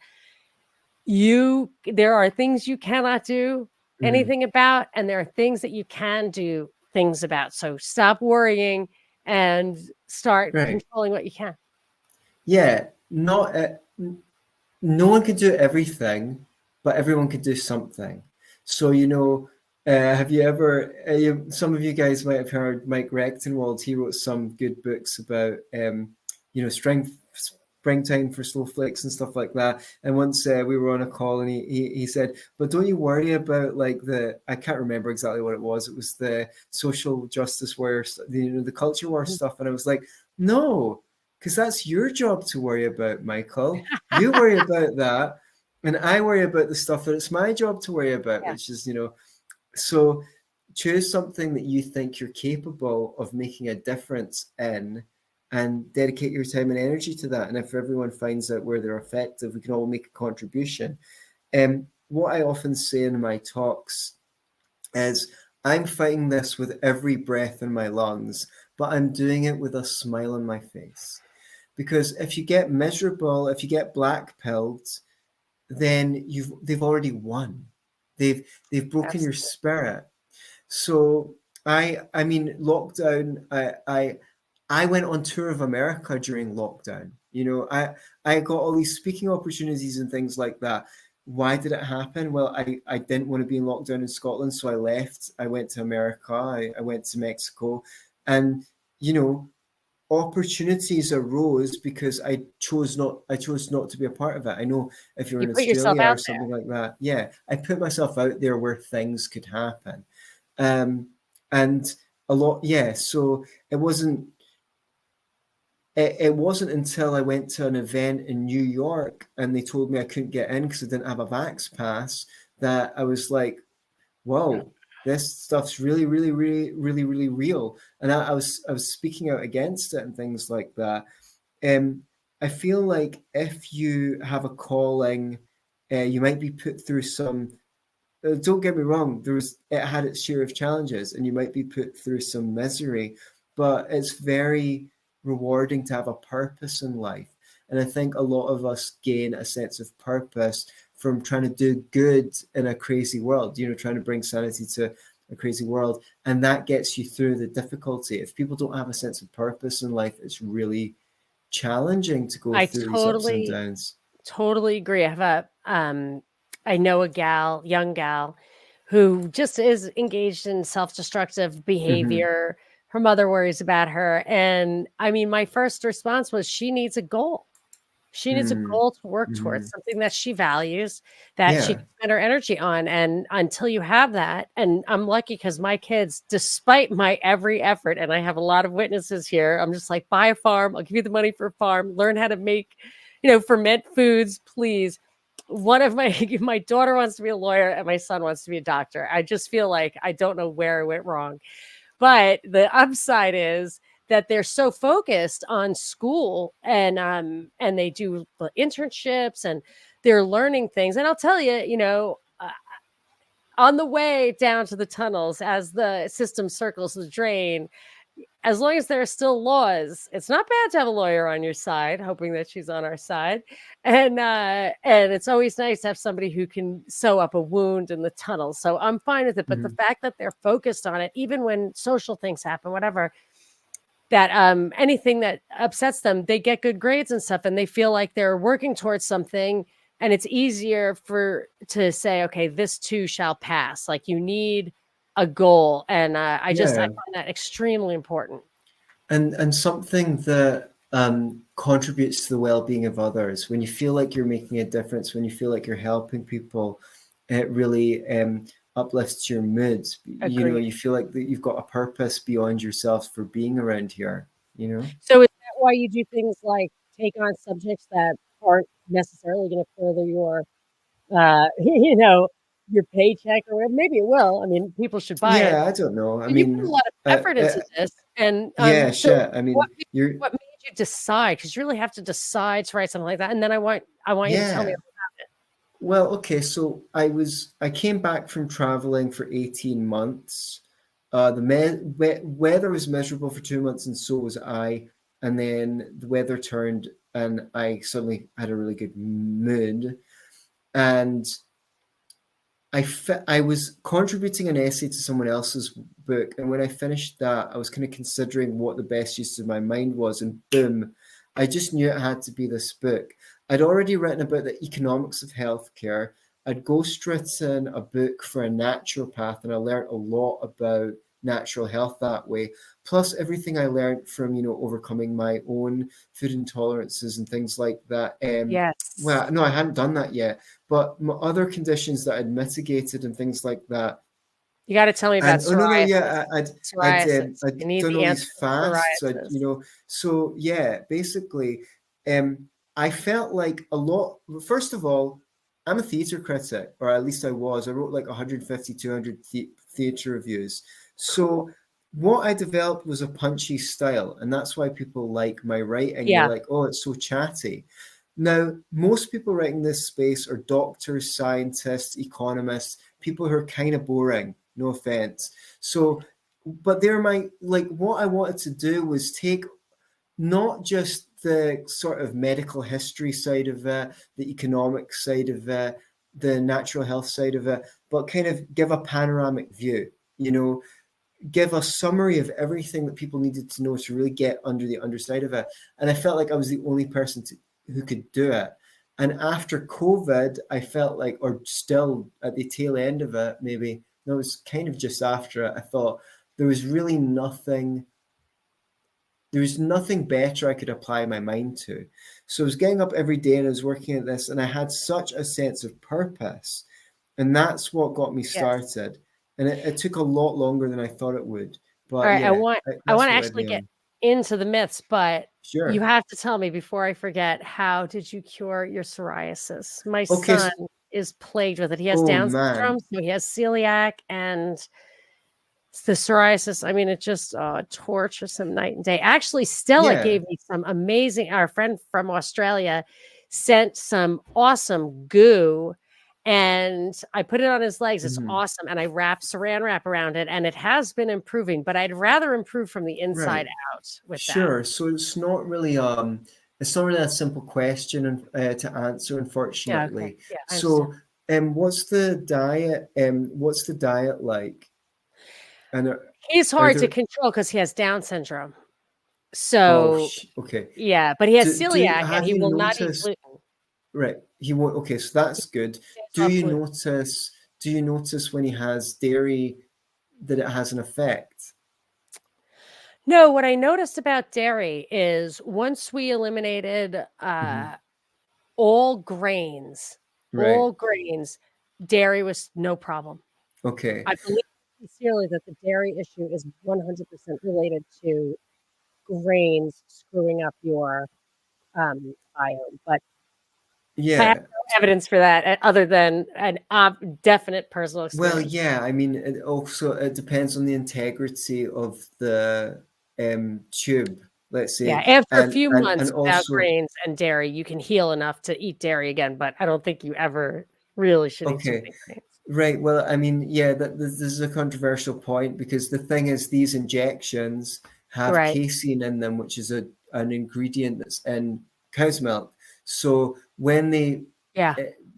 Speaker 1: there are things you cannot do anything about, and there are things that you can do things about. So stop worrying and start controlling what you can.
Speaker 2: Yeah, no one could do everything, but everyone could do something. So, have you ever, some of you guys might have heard Mike Rechtenwald. He wrote some good books about, springtime for snowflakes and stuff like that. And once we were on a call, and he said, but don't you worry about I can't remember exactly what it was. It was the social justice warrior, the culture war stuff. And I was like, no, because that's your job to worry about, Michael. You worry about that. And I worry about the stuff that it's my job to worry about, which is, so choose something that you think you're capable of making a difference in, and dedicate your time and energy to that. And if everyone finds out where they're effective, we can all make a contribution. What I often say in my talks is, I'm fighting this with every breath in my lungs, but I'm doing it with a smile on my face. because if you get miserable, if you get black-pilled, then they've already won. They've broken your spirit. So I mean, lockdown, I went on tour of America during lockdown. You know, I got all these speaking opportunities and things like that. Why did it happen? Well, I didn't want to be in lockdown in Scotland, so I left. I went to America. I went to Mexico, and you know, opportunities arose because I chose not to be a part of it. I know if you're in Australia or something like that, yeah, I put myself out there where things could happen. And a lot, yeah. So it wasn't until I went to an event in New York and they told me I couldn't get in because I didn't have a Vax pass that I was like, whoa, this stuff's really, really, really, really, really real. And I was speaking out against it and things like that. I feel like if you have a calling, you might be put through some. Don't get me wrong, it had its share of challenges, and you might be put through some misery, but it's very rewarding to have a purpose in life. And I think a lot of us gain a sense of purpose from trying to do good in a crazy world, you know, trying to bring sanity to a crazy world. And that gets you through the difficulty. If people don't have a sense of purpose in life, it's really challenging to go through these ups and downs.
Speaker 1: Totally agree. I have I know a young gal, who just is engaged in self-destructive behavior. Her mother worries about her. And I mean, my first response was she needs a goal. She needs a goal to work towards, something that she values, that she can spend her energy on. And until you have that, and I'm lucky because my kids, despite my every effort, and I have a lot of witnesses here, I'm just like, buy a farm. I'll give you the money for a farm. Learn how to make, ferment foods, please. One of my daughter wants to be a lawyer and my son wants to be a doctor. I just feel like I don't know where I went wrong. But the upside is that they're so focused on school and they do internships and they're learning things. And I'll tell you, on the way down to the tunnels, as the system circles the drain, as long as there are still laws, it's not bad to have a lawyer on your side, hoping that she's on our side. And it's always nice to have somebody who can sew up a wound in the tunnel. So I'm fine with it. But the fact that they're focused on it, even when social things happen, whatever, that anything that upsets them, they get good grades and stuff, and they feel like they're working towards something. And it's easier to say, okay, this too shall pass. Like you need a goal. And I find that extremely important.
Speaker 2: And something that contributes to the well-being of others. When you feel like you're making a difference, when you feel like you're helping people, it really uplifts your mood.
Speaker 1: Agreed.
Speaker 2: You feel like that you've got a purpose beyond yourself for being around here.
Speaker 1: So is that why you do things like take on subjects that aren't necessarily going to further your your paycheck, or maybe it will. I mean, people should buy it.
Speaker 2: Yeah, I don't know.
Speaker 1: You put a lot of effort into this, and
Speaker 2: sure. I mean,
Speaker 1: what made you decide? Because you really have to decide to write something like that. And then I want you to tell me about it.
Speaker 2: Well, okay, so I came back from traveling for 18 months. The weather was miserable for 2 months, and so was I. And then the weather turned, and I suddenly had a really good mood. And I was contributing an essay to someone else's book, and when I finished that, I was kind of considering what the best use of my mind was, and boom, I just knew it had to be this book. I'd already written about the economics of healthcare. I'd ghostwritten a book for a naturopath, and I learned a lot about natural health that way. Plus everything I learned from, overcoming my own food intolerances and things like that.
Speaker 1: Yes.
Speaker 2: Well, no, I hadn't done that yet, but my other conditions that I'd mitigated and things like that.
Speaker 1: You got to tell me about psoriasis.
Speaker 2: I'd done all these fasts. So yeah, basically, I felt like a lot. First of all, I'm a theatre critic, or at least I was. I wrote like 150, 200 theatre reviews. So what I developed was a punchy style, and that's why people like my writing.
Speaker 1: Yeah.
Speaker 2: They're like, oh, it's so chatty. Now, most people writing this space are doctors, scientists, economists, people who are kind of boring, no offense. So, but what I wanted to do was take not just the sort of medical history side of it, the economic side of it, the natural health side of it, but kind of give a panoramic view, give a summary of everything that people needed to know to really get under the underside of it. And I felt like I was the only person who could do it. And after COVID, I felt like, or still at the tail end of it, maybe, no, it was kind of just after it, I thought there was really nothing better I could apply my mind to. So I was getting up every day and I was working at this, and I had such a sense of purpose. And that's what got me started. Yes. And it took a lot longer than I thought it would. But
Speaker 1: all right, I want to actually get into the myths, but you have to tell me before I forget, how did you cure your psoriasis? My son is plagued with it. He has Down syndrome, so he has celiac, and the psoriasis, I mean, it just tortures him night and day. Actually, Stella gave me some amazing, our friend from Australia sent some awesome goo, and I put it on his legs. It's awesome. And I wrapped saran wrap around it, and it has been improving, but I'd rather improve from the inside out with that.
Speaker 2: So it's not really a simple question to answer, unfortunately. So what's the diet like? And
Speaker 1: he's hard to control because he has Down syndrome. So yeah, but he has celiac, and he will not eat gluten.
Speaker 2: Right, he won't. Okay, so that's good. Do you notice when he has dairy that it has an effect?
Speaker 1: No, what I noticed about dairy is once we eliminated all grains, dairy was no problem.
Speaker 2: Okay.
Speaker 1: I believe sincerely that the dairy issue is 100% related to grains screwing up your biome, but I have no evidence for that other than an definite personal experience.
Speaker 2: Well, yeah, I mean, it depends on the integrity of the tube, let's say.
Speaker 1: Yeah, after a few months without grains and dairy, you can heal enough to eat dairy again, but I don't think you ever really should eat too many grains.
Speaker 2: Right. Well, I mean, yeah, this is a controversial point, because the thing is, these injections have casein in them, which is an ingredient that's in cow's milk. So when they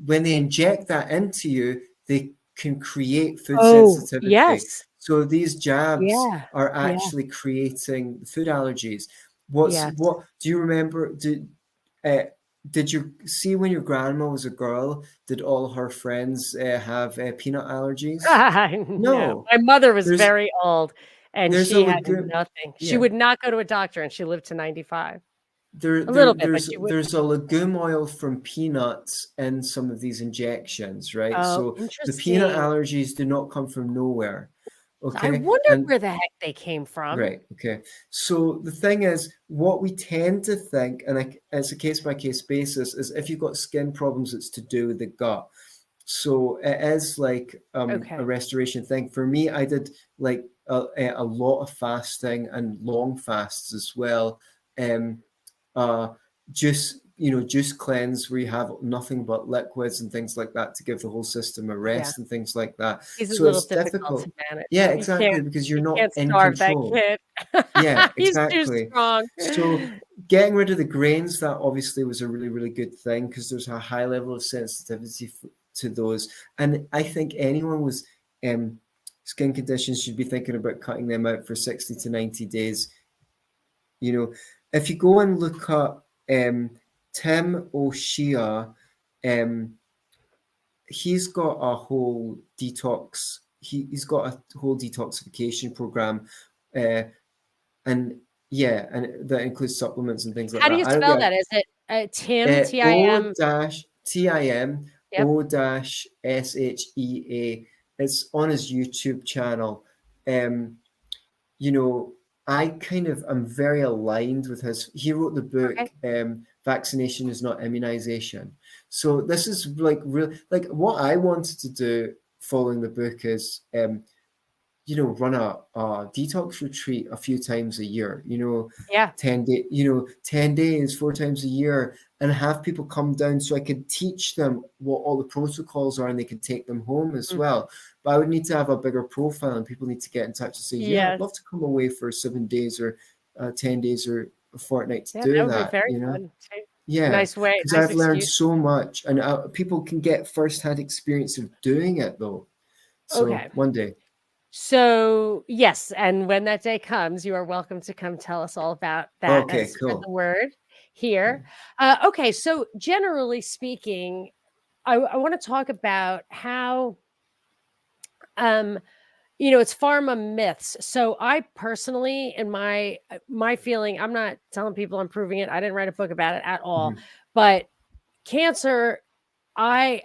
Speaker 2: inject that into you, they can create food sensitivity.
Speaker 1: Yes.
Speaker 2: So these jabs are actually creating food allergies. What do you remember? Did you see when your grandma was a girl, did all her friends have peanut allergies?
Speaker 1: No. My mother was very old, and she had nothing. She would not go to a doctor, and she lived to 95.
Speaker 2: There's a legume oil from peanuts in some of these injections, right?
Speaker 1: Oh,
Speaker 2: so the peanut allergies do not come from nowhere. Okay.
Speaker 1: I wonder where the heck they came from.
Speaker 2: Right. Okay. So the thing is, what we tend to think, and it's a case-by-case basis, is if you've got skin problems, it's to do with the gut. So it is like a restoration thing. For me, I did like a lot of fasting and long fasts as well. Juice cleanse where you have nothing but liquids and things like that to give the whole system a rest and things like that.
Speaker 1: So it's difficult to manage.
Speaker 2: Yeah, exactly, because you're not in control. Yeah, exactly.
Speaker 1: He's too strong.
Speaker 2: So getting rid of the grains, that obviously was a really, really good thing, because there's a high level of sensitivity to those. And I think anyone with skin conditions should be thinking about cutting them out for 60 to 90 days. If you go and look up Tim O'Shea, he's got a whole detox. He's got a whole detoxification program, and that includes supplements and things like that.
Speaker 1: How do you spell that? Is it Tim Tim
Speaker 2: Tim O-SHEA? It's on his YouTube channel. I'm very aligned with he wrote the book, Vaccination is Not Immunization. So this is like what I wanted to do following the book is, run a detox retreat a few times a year, 10 days, 4 times a year, and have people come down so I could teach them what all the protocols are, and they could take them home as well. But I would need to have a bigger profile, and people need to get in touch and say, I'd love to come away for 7 days or 10 days or fortnight to
Speaker 1: Yeah,
Speaker 2: do
Speaker 1: that would be
Speaker 2: that,
Speaker 1: very
Speaker 2: you know?
Speaker 1: good too.
Speaker 2: Yeah,
Speaker 1: Nice way,
Speaker 2: because
Speaker 1: nice
Speaker 2: I've learned
Speaker 1: excuse.
Speaker 2: so much, and people can get firsthand experience of doing it though. So
Speaker 1: Okay.
Speaker 2: one day.
Speaker 1: So yes, and when that day comes, you are welcome to come tell us all about that and
Speaker 2: Okay,
Speaker 1: spread
Speaker 2: cool.
Speaker 1: the word here. Okay, so generally speaking, I want to talk about how it's pharma myths. So I personally, in my feeling, I'm not telling people I'm proving it. I didn't write a book about it at all. But cancer, I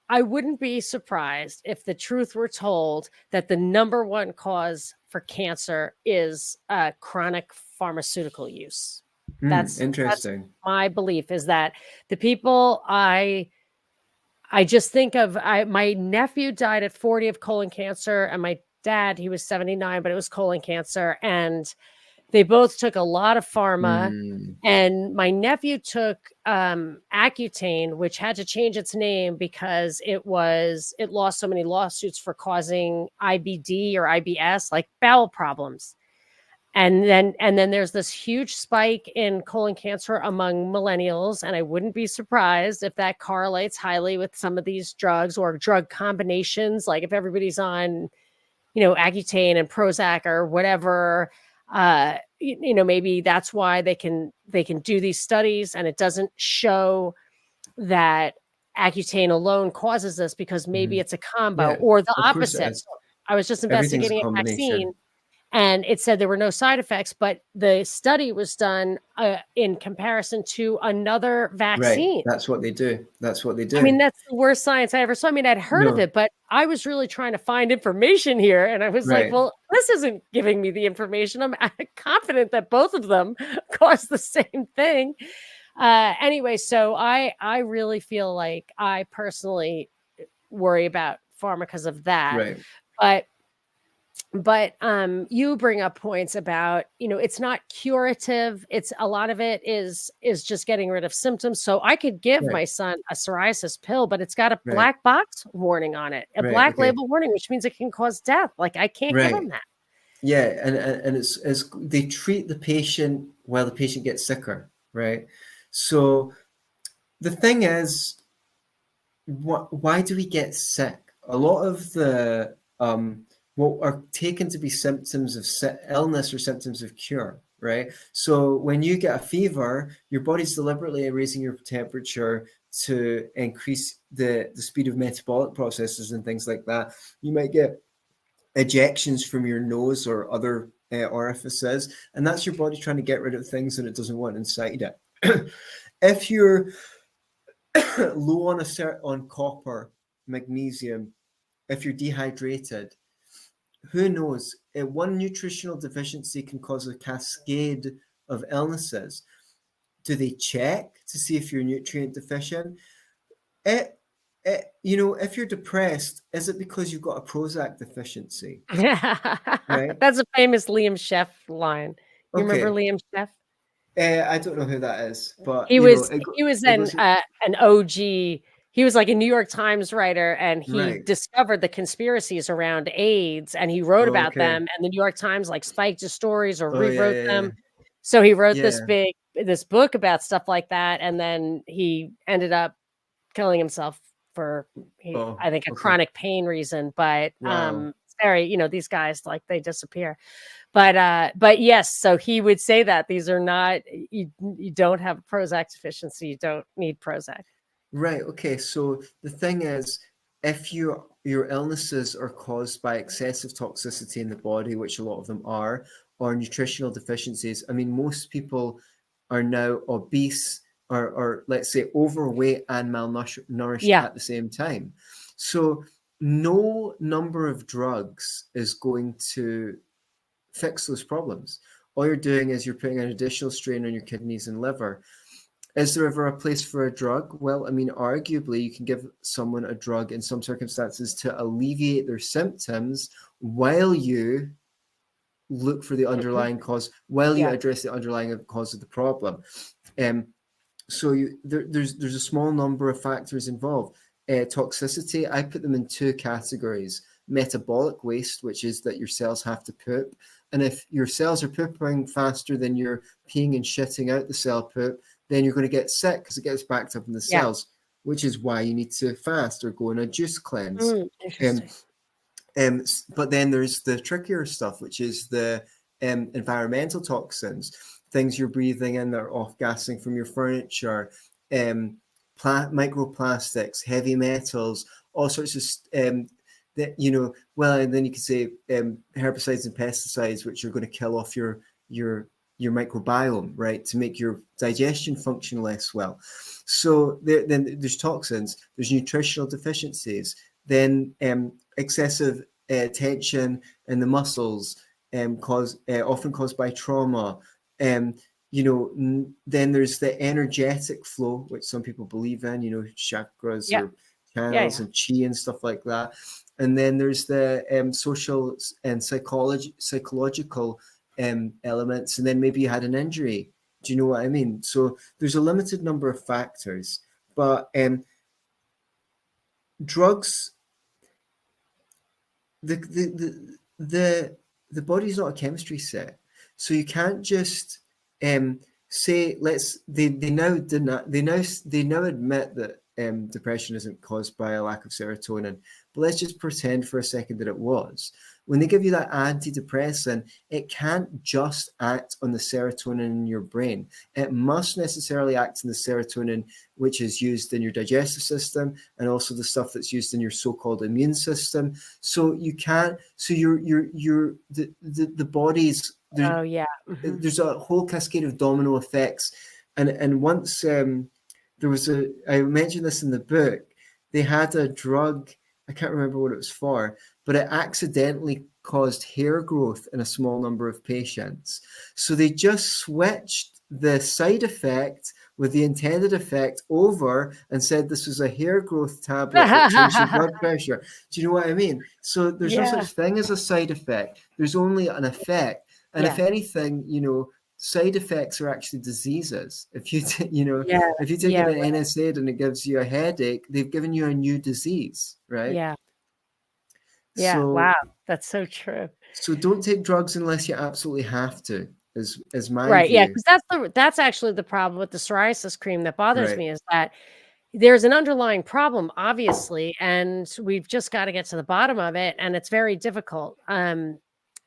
Speaker 1: wouldn't be surprised if the truth were told that the number one cause for cancer is chronic pharmaceutical use. That's
Speaker 2: Interesting.
Speaker 1: my belief, is that the people I just think of, my nephew died at 40 of colon cancer, and my dad, he was 79, but it was colon cancer. And they both took a lot of pharma. And my nephew took Accutane, which had to change its name because it lost so many lawsuits for causing IBD or IBS, like bowel problems. And then there's this huge spike in colon cancer among millennials. And I wouldn't be surprised if that correlates highly with some of these drugs or drug combinations. Like if everybody's on, Accutane and Prozac or whatever, maybe that's why they can do these studies, and it doesn't show that Accutane alone causes this, because maybe it's a combo, or the opposite. So I was just investigating a vaccine, and it said there were no side effects, but the study was done in comparison to another vaccine.
Speaker 2: Right. That's what they do.
Speaker 1: I mean, that's the worst science I ever saw. I mean, I'd heard of it, but I was really trying to find information here. And I was like, well, this isn't giving me the information. I'm confident that both of them cause the same thing. Anyway, so I really feel like I personally worry about pharma because of that. Right. But you bring up points about, it's not curative. It's a lot of it is just getting rid of symptoms. So I could give my son a psoriasis pill, but it's got a black box warning on it, a black label warning, which means it can cause death. Like I can't give him that.
Speaker 2: Yeah, and it's they treat the patient while the patient gets sicker, right? So the thing is, why do we get sick? A lot of the what are taken to be symptoms of illness or symptoms of cure, right? So when you get a fever, your body's deliberately raising your temperature to increase the speed of metabolic processes and things like that. You might get ejections from your nose or other orifices, and that's your body trying to get rid of things that it doesn't want inside it. If you're low on copper, magnesium, if you're dehydrated, who knows? One nutritional deficiency can cause a cascade of illnesses. Do they check to see if you're nutrient deficient? If you're depressed, is it because you've got a Prozac deficiency? Right?
Speaker 1: That's a famous Liam Sheff line. You remember Liam Sheff?
Speaker 2: I don't know who that is, but
Speaker 1: he was an OG. He was like a New York Times writer, and he discovered the conspiracies around AIDS, and he wrote about them, and the New York Times like spiked his stories or rewrote them. So he wrote this book about stuff like that, and then he ended up killing himself for I think a chronic pain reason. But very, these guys, like, they disappear. But yes, so he would say that these are not, you don't have a Prozac deficiency, you don't need Prozac.
Speaker 2: Right. Okay. So the thing is, if your illnesses are caused by excessive toxicity in the body, which a lot of them are, or nutritional deficiencies, I mean, most people are now obese or let's say overweight and malnourished at the same time. So no number of drugs is going to fix those problems. All you're doing is you're putting an additional strain on your kidneys and liver. Is there ever a place for a drug? Well, I mean, arguably, you can give someone a drug in some circumstances to alleviate their symptoms while you look for the underlying cause, while you address the underlying cause of the problem. So there's a small number of factors involved. Toxicity, I put them in two categories. metabolic waste, which is that your cells have to poop. And if your cells are pooping faster than you're peeing and shitting out the cell poop, then you're going to get sick because it gets backed up in the cells, which is why you need to fast or go on a juice cleanse.
Speaker 1: Interesting.
Speaker 2: But then there's the trickier stuff, which is the environmental toxins, things you're breathing in that are off-gassing from your furniture, microplastics, heavy metals, all sorts of that, you know, well, and then you could say herbicides and pesticides, which are going to kill off your microbiome, right, to make your digestion function less well. So then there's toxins, there's nutritional deficiencies, then excessive tension in the muscles, often caused by trauma. You know, then there's the energetic flow, which some people believe in, you know, chakras or channels and chi and stuff like that. And then there's the social and psychological elements. And then maybe you had an injury. Do you know what I mean? So there's a limited number of factors, but drugs, the body's not a chemistry set, so you can't just say they now admit that depression isn't caused by a lack of serotonin, but let's just pretend for a second that it was. When they give you that antidepressant, it can't just act on the serotonin in your brain. It must necessarily act on the serotonin which is used in your digestive system and also the stuff that's used in your so-called immune system. So you can't. So the body's. There's a whole cascade of domino effects, and once there was I mentioned this in the book. They had a drug. I can't remember what it was for, but it accidentally caused hair growth in a small number of patients. So they just switched the side effect with the intended effect over and said this was a hair growth tablet that changed your blood pressure. Do you know what I mean? So there's no such thing as a side effect. There's only an effect. And if anything, you know, side effects are actually diseases. If you if you take an NSAID and it gives you a headache, they've given you a new disease, right?
Speaker 1: So, wow, that's so true.
Speaker 2: So don't take drugs unless you absolutely have to. Is my view.
Speaker 1: Yeah, because that's actually the problem with the psoriasis cream that bothers me, is that there's an underlying problem, obviously, and we've just got to get to the bottom of it, and it's very difficult.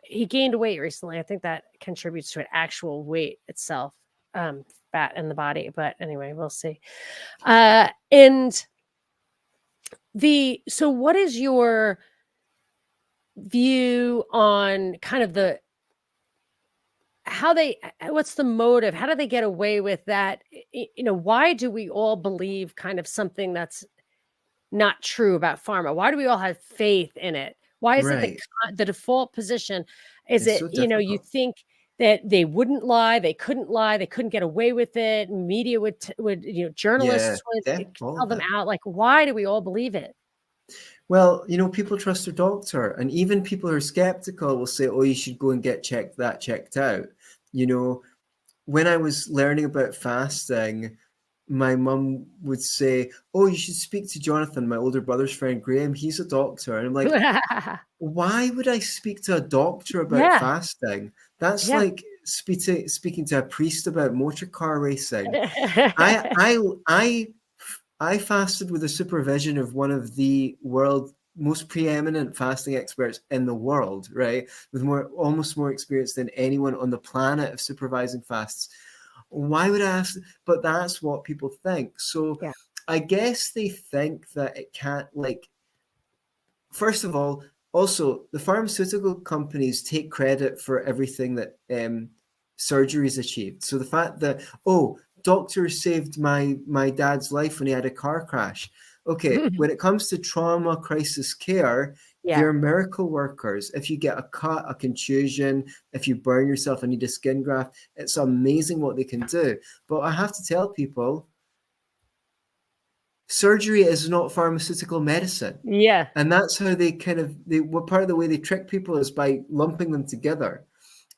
Speaker 1: He gained weight recently. I think that contributes to it, actual weight itself, fat in the body. But anyway, we'll see. So what is your view on kind of what's the motive? How do they get away with that? You know, why do we all believe kind of something that's not true about pharma? Why do we all have faith in it? Why is it the default position? Is it, you know, you think that they wouldn't lie, they couldn't get away with it, media would you know, journalists would tell them out. Like, why do we all believe it?
Speaker 2: Well, you know, people trust their doctor, and even people who are skeptical will say, oh, you should go and get checked out. You know, when I was learning about fasting, my mum would say, oh, you should speak to Jonathan, my older brother's friend, Graham. He's a doctor. And I'm like, why would I speak to a doctor about fasting? That's like speaking to a priest about motor car racing. I fasted with the supervision of one of the world's most preeminent fasting experts in the world, right? With almost more experience than anyone on the planet of supervising fasts. Why would I ask? But that's what people think. So I guess they think that it can't, like, first of all, also the pharmaceutical companies take credit for everything that surgery's achieved. So the fact that, oh, doctors saved my dad's life when he had a car crash. Okay, when it comes to trauma crisis care, they're miracle workers. If you get a cut, a contusion, if you burn yourself and need a skin graft, it's amazing what they can do. But I have to tell people, surgery is not pharmaceutical medicine.
Speaker 1: Yeah.
Speaker 2: And that's how part of the way they trick people is by lumping them together.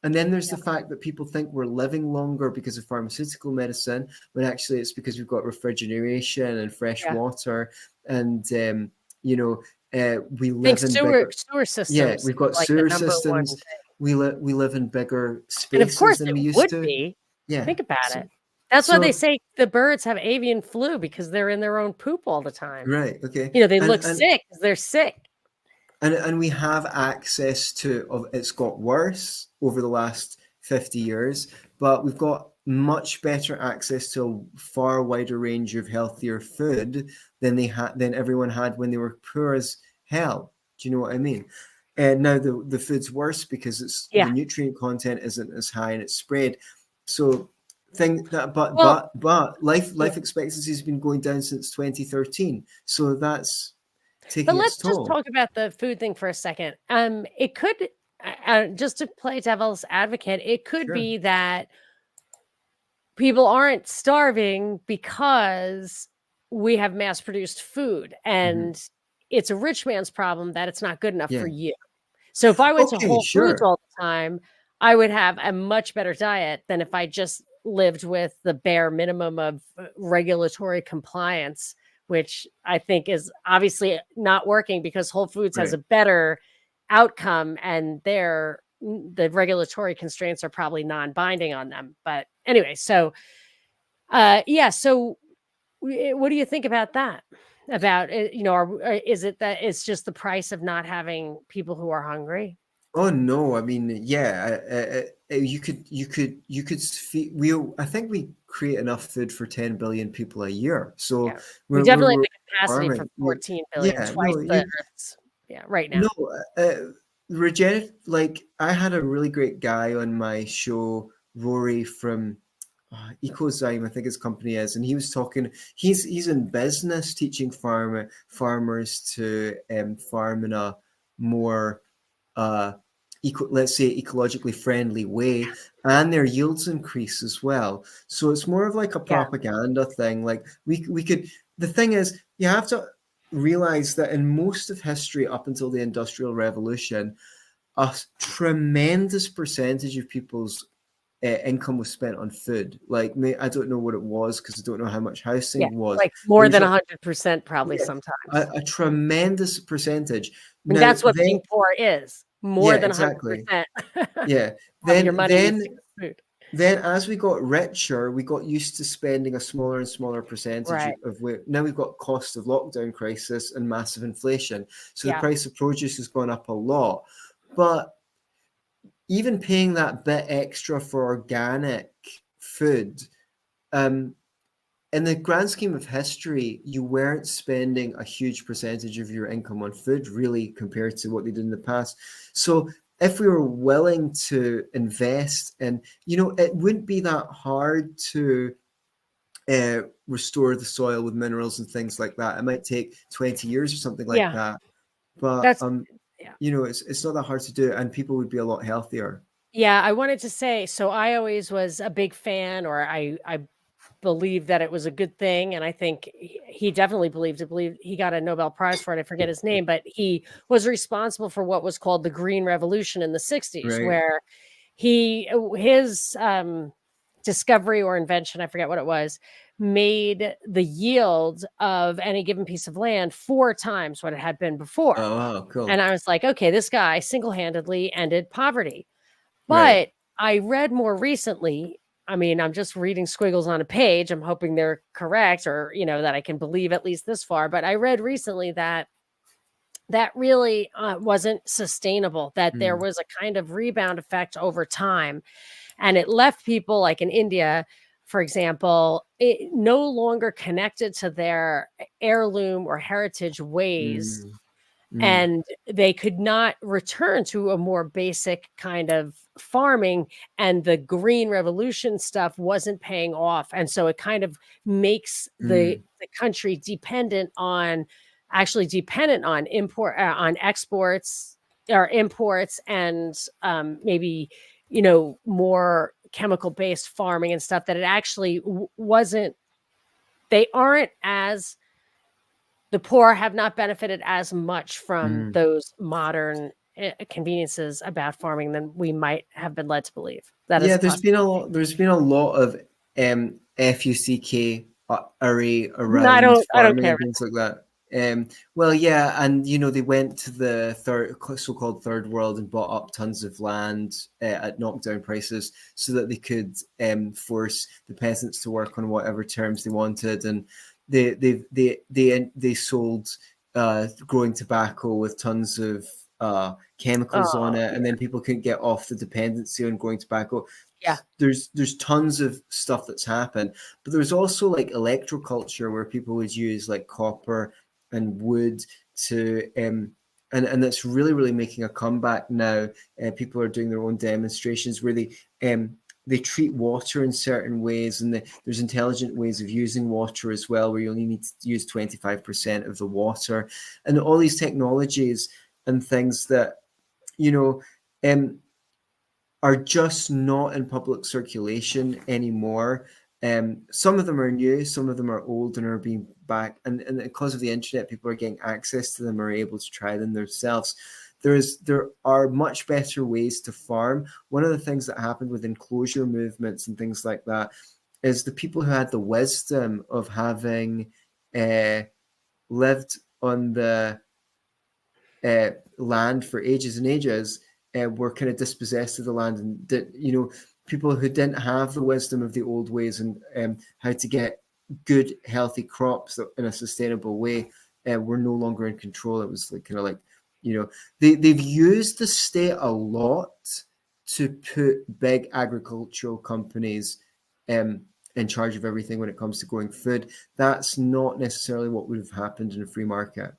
Speaker 2: And then there's the fact that people think we're living longer because of pharmaceutical medicine, when actually it's because we've got refrigeration and fresh water and, you know, We live in bigger
Speaker 1: sewer systems.
Speaker 2: Yeah, we've got
Speaker 1: like
Speaker 2: sewer systems. We live in bigger
Speaker 1: and of
Speaker 2: spaces
Speaker 1: course
Speaker 2: than
Speaker 1: it
Speaker 2: we used
Speaker 1: would
Speaker 2: to.
Speaker 1: be.
Speaker 2: Yeah.
Speaker 1: Think about it. That's why they say the birds have avian flu, because they're in their own poop all the time.
Speaker 2: Right. Okay.
Speaker 1: You know, they look sick because they're sick.
Speaker 2: And we have access to, it's got worse over the last 50 years, but we've got much better access to a far wider range of healthier food than everyone had when they were poor as hell. Do you know what I mean? And now the food's worse because the nutrient content isn't as high and it's sprayed. So but life expectancy has been going down since 2013. So that's taking
Speaker 1: But let's
Speaker 2: its toll.
Speaker 1: just talk about the food thing for a second. It could, just to play devil's advocate, it could be that people aren't starving because we have mass-produced food, and it's a rich man's problem that it's not good enough for you. So if I went to Whole Foods all the time, I would have a much better diet than if I just lived with the bare minimum of regulatory compliance, which I think is obviously not working because Whole Foods has a better outcome, and the regulatory constraints are probably non-binding on them. But anyway, so so what do you think about that? About it, or is it that it's just the price of not having people who are hungry?
Speaker 2: Oh no, I mean, you could I think we create enough food for 10 billion people a year. So
Speaker 1: we definitely have the capacity for 14 billion, twice the Earth's. Right now.
Speaker 2: No, like I had a really great guy on my show, Rory from Ecozyme, I think his company is, and he was talking. He's in business, teaching farmers to farm in a more let's say ecologically friendly way, and their yields increase as well. So it's more of like a propaganda thing. Like we could. The thing is, you have to realize that in most of history up until the Industrial Revolution, a tremendous percentage of people's income was spent on food. Like, I don't know what it was because I don't know how much housing was.
Speaker 1: Like more than 100%, probably sometimes.
Speaker 2: A tremendous percentage.
Speaker 1: And now, that's what being poor is. More than 100%.
Speaker 2: Yeah. Then as we got richer, we got used to spending a smaller and smaller percentage of now we've got cost of lockdown crisis and massive inflation. So the price of produce has gone up a lot. But even paying that bit extra for organic food, in the grand scheme of history, you weren't spending a huge percentage of your income on food, really, compared to what they did in the past. So if we were willing to invest in, it wouldn't be that hard to restore the soil with minerals and things like that. It might take 20 years or something like that. But it's not that hard to do, and people would be a lot healthier.
Speaker 1: Yeah, I wanted to say, so I always was a big fan, or I believe that it was a good thing, and I think he definitely believed he got a Nobel Prize for it. I forget his name, but he was responsible for what was called the Green Revolution in the 60s, where his discovery or invention, I forget what it was, made the yield of any given piece of land 4 times what it had been before.
Speaker 2: Oh, wow, cool.
Speaker 1: And I was like, okay, this guy single-handedly ended poverty. But I read more recently, I mean, I'm just reading squiggles on a page. I'm hoping they're correct, or, that I can believe at least this far. But I read recently that really wasn't sustainable, that there was a kind of rebound effect over time. And it left people like in India, for example, no longer connected to their heirloom or heritage ways. And they could not return to a more basic kind of farming, and the Green Revolution stuff wasn't paying off. And so it kind of makes the country dependent on exports or imports, and maybe, more chemical based farming and stuff, that it actually the poor have not benefited as much from those modern conveniences about farming than we might have been led to believe.
Speaker 2: There's been a lot of FUCK array around farming and things like that. Well, yeah, and they went to the so-called third world and bought up tons of land at knockdown prices so that they could force the peasants to work on whatever terms they wanted, and they sold growing tobacco with tons of chemicals on it, and then people couldn't get off the dependency on growing tobacco.
Speaker 1: Yeah,
Speaker 2: there's tons of stuff that's happened, but there's also like electroculture where people would use like copper and wood to and that's really making a comeback now. People are doing their own demonstrations where they treat water in certain ways, and there's intelligent ways of using water as well, where you only need to use 25% of the water, and all these technologies and things that are just not in public circulation anymore. Some of them are new, some of them are old and are being back. And because of the internet, people are getting access to them, are able to try them themselves. There are much better ways to farm. One of the things that happened with enclosure movements and things like that is the people who had the wisdom of having lived on the land for ages and ages were kind of dispossessed of the land, and people who didn't have the wisdom of the old ways and how to get good, healthy crops in a sustainable way were no longer in control. It was they've used the state a lot to put big agricultural companies in charge of everything when it comes to growing food. That's not necessarily what would have happened in a free market.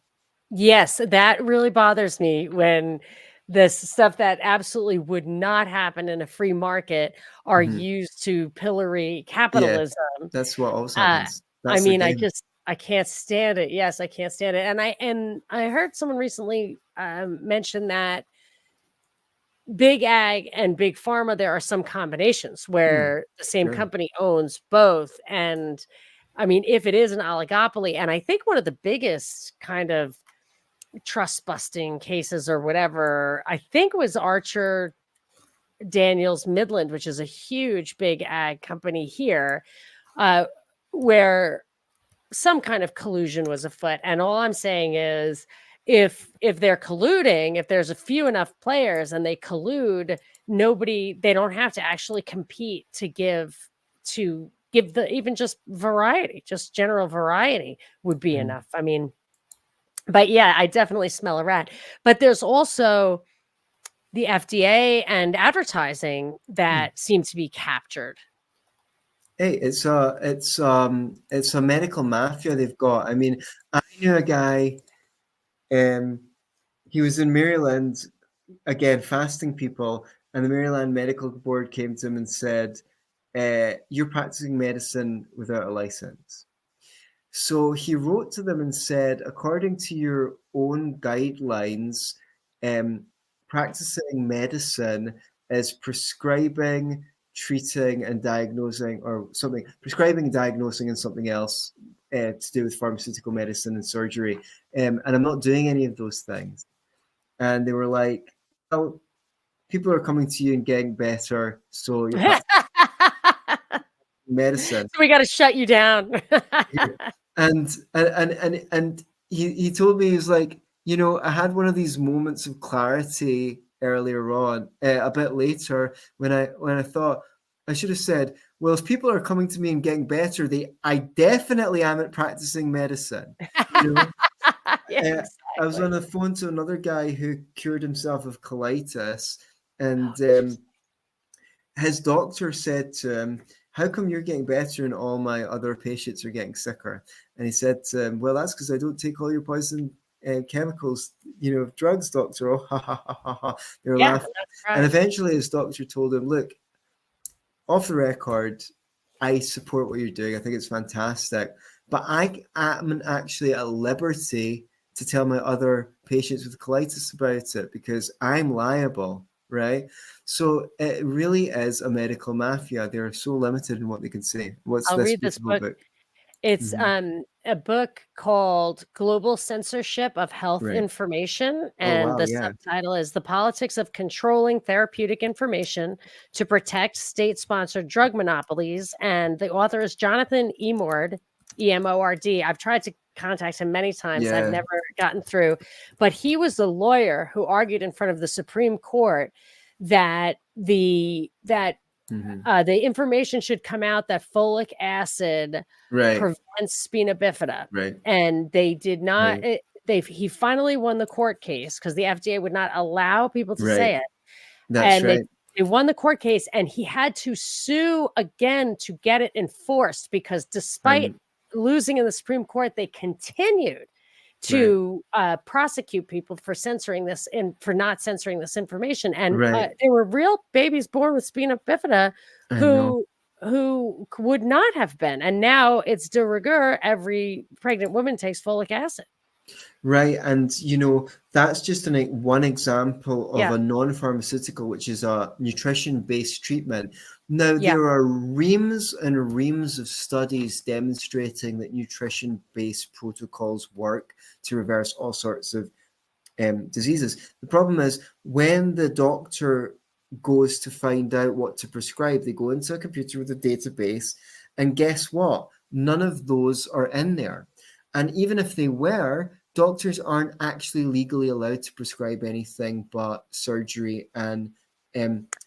Speaker 1: Yes, that really bothers me when this stuff that absolutely would not happen in a free market are used to pillory capitalism.
Speaker 2: Yeah, that's what always happens.
Speaker 1: I mean, I can't stand it. Yes, I can't stand it. And I heard someone recently mention that big ag and big pharma, there are some combinations where the same company owns both. And I mean, if it is an oligopoly, and I think one of the biggest kind of trust busting cases or whatever, I think was Archer Daniels Midland, which is a huge big ag company here, where some kind of collusion was afoot. And all I'm saying is if they're colluding, if there's a few enough players and they collude, they don't have to actually compete to give the even just variety, just general variety would be enough. I mean, but yeah, I definitely smell a rat. But there's also the FDA and advertising that seem to be captured.
Speaker 2: Hey, it's a medical mafia they've got. I mean, I knew a guy, he was in Maryland, again, fasting people, and the Maryland Medical Board came to him and said, you're practicing medicine without a license. So he wrote to them and said, according to your own guidelines, practicing medicine is prescribing, treating, and diagnosing, or something, prescribing, diagnosing, and something else to do with pharmaceutical medicine and surgery. And I'm not doing any of those things. And they were like, well, people are coming to you and getting better, so you're practicing medicine.
Speaker 1: So we got to shut you down.
Speaker 2: And he told me, he was like, I had one of these moments of clarity earlier on, a bit later, when I thought I should have said, well, if people are coming to me and getting better, I definitely am practicing medicine. Yeah, exactly. I was on the phone to another guy who cured himself of colitis, and his doctor said to him, how come you're getting better and all my other patients are getting sicker? And he said, well, that's because I don't take all your poison chemicals, drugs, doctor. Oh, ha, ha, ha, ha, ha. They were laughing. Right. And eventually his doctor told him, look, off the record, I support what you're doing. I think it's fantastic. But I am actually at liberty to tell my other patients with colitis about it because I'm liable. Right. So it really is a medical mafia. They're so limited in what they can say.
Speaker 1: I'll read this book. It's a book called Global Censorship of Health Information. And the subtitle is The Politics of Controlling Therapeutic Information to Protect State-Sponsored Drug Monopolies. And the author is Jonathan Emord, E-M-O-R-D. I've tried to contact him many times. I've never gotten through, but he was the lawyer who argued in front of the Supreme Court that the information should come out that folic acid prevents spina bifida, and they did not. He finally won the court case because the FDA would not allow people to say it.
Speaker 2: That's right.
Speaker 1: They won the court case, and he had to sue again to get it enforced because despite losing in the Supreme Court, they continued to prosecute people for censoring this and for not censoring this information. And there were real babies born with spina bifida who would not have been. And now it's de rigueur. Every pregnant woman takes folic acid.
Speaker 2: Right. And, that's just one example of a non-pharmaceutical, which is a nutrition-based treatment. Now, there are reams and reams of studies demonstrating that nutrition-based protocols work to reverse all sorts of diseases. The problem is when the doctor goes to find out what to prescribe, they go into a computer with a database, and guess what? None of those are in there. And even if they were, doctors aren't actually legally allowed to prescribe anything but surgery and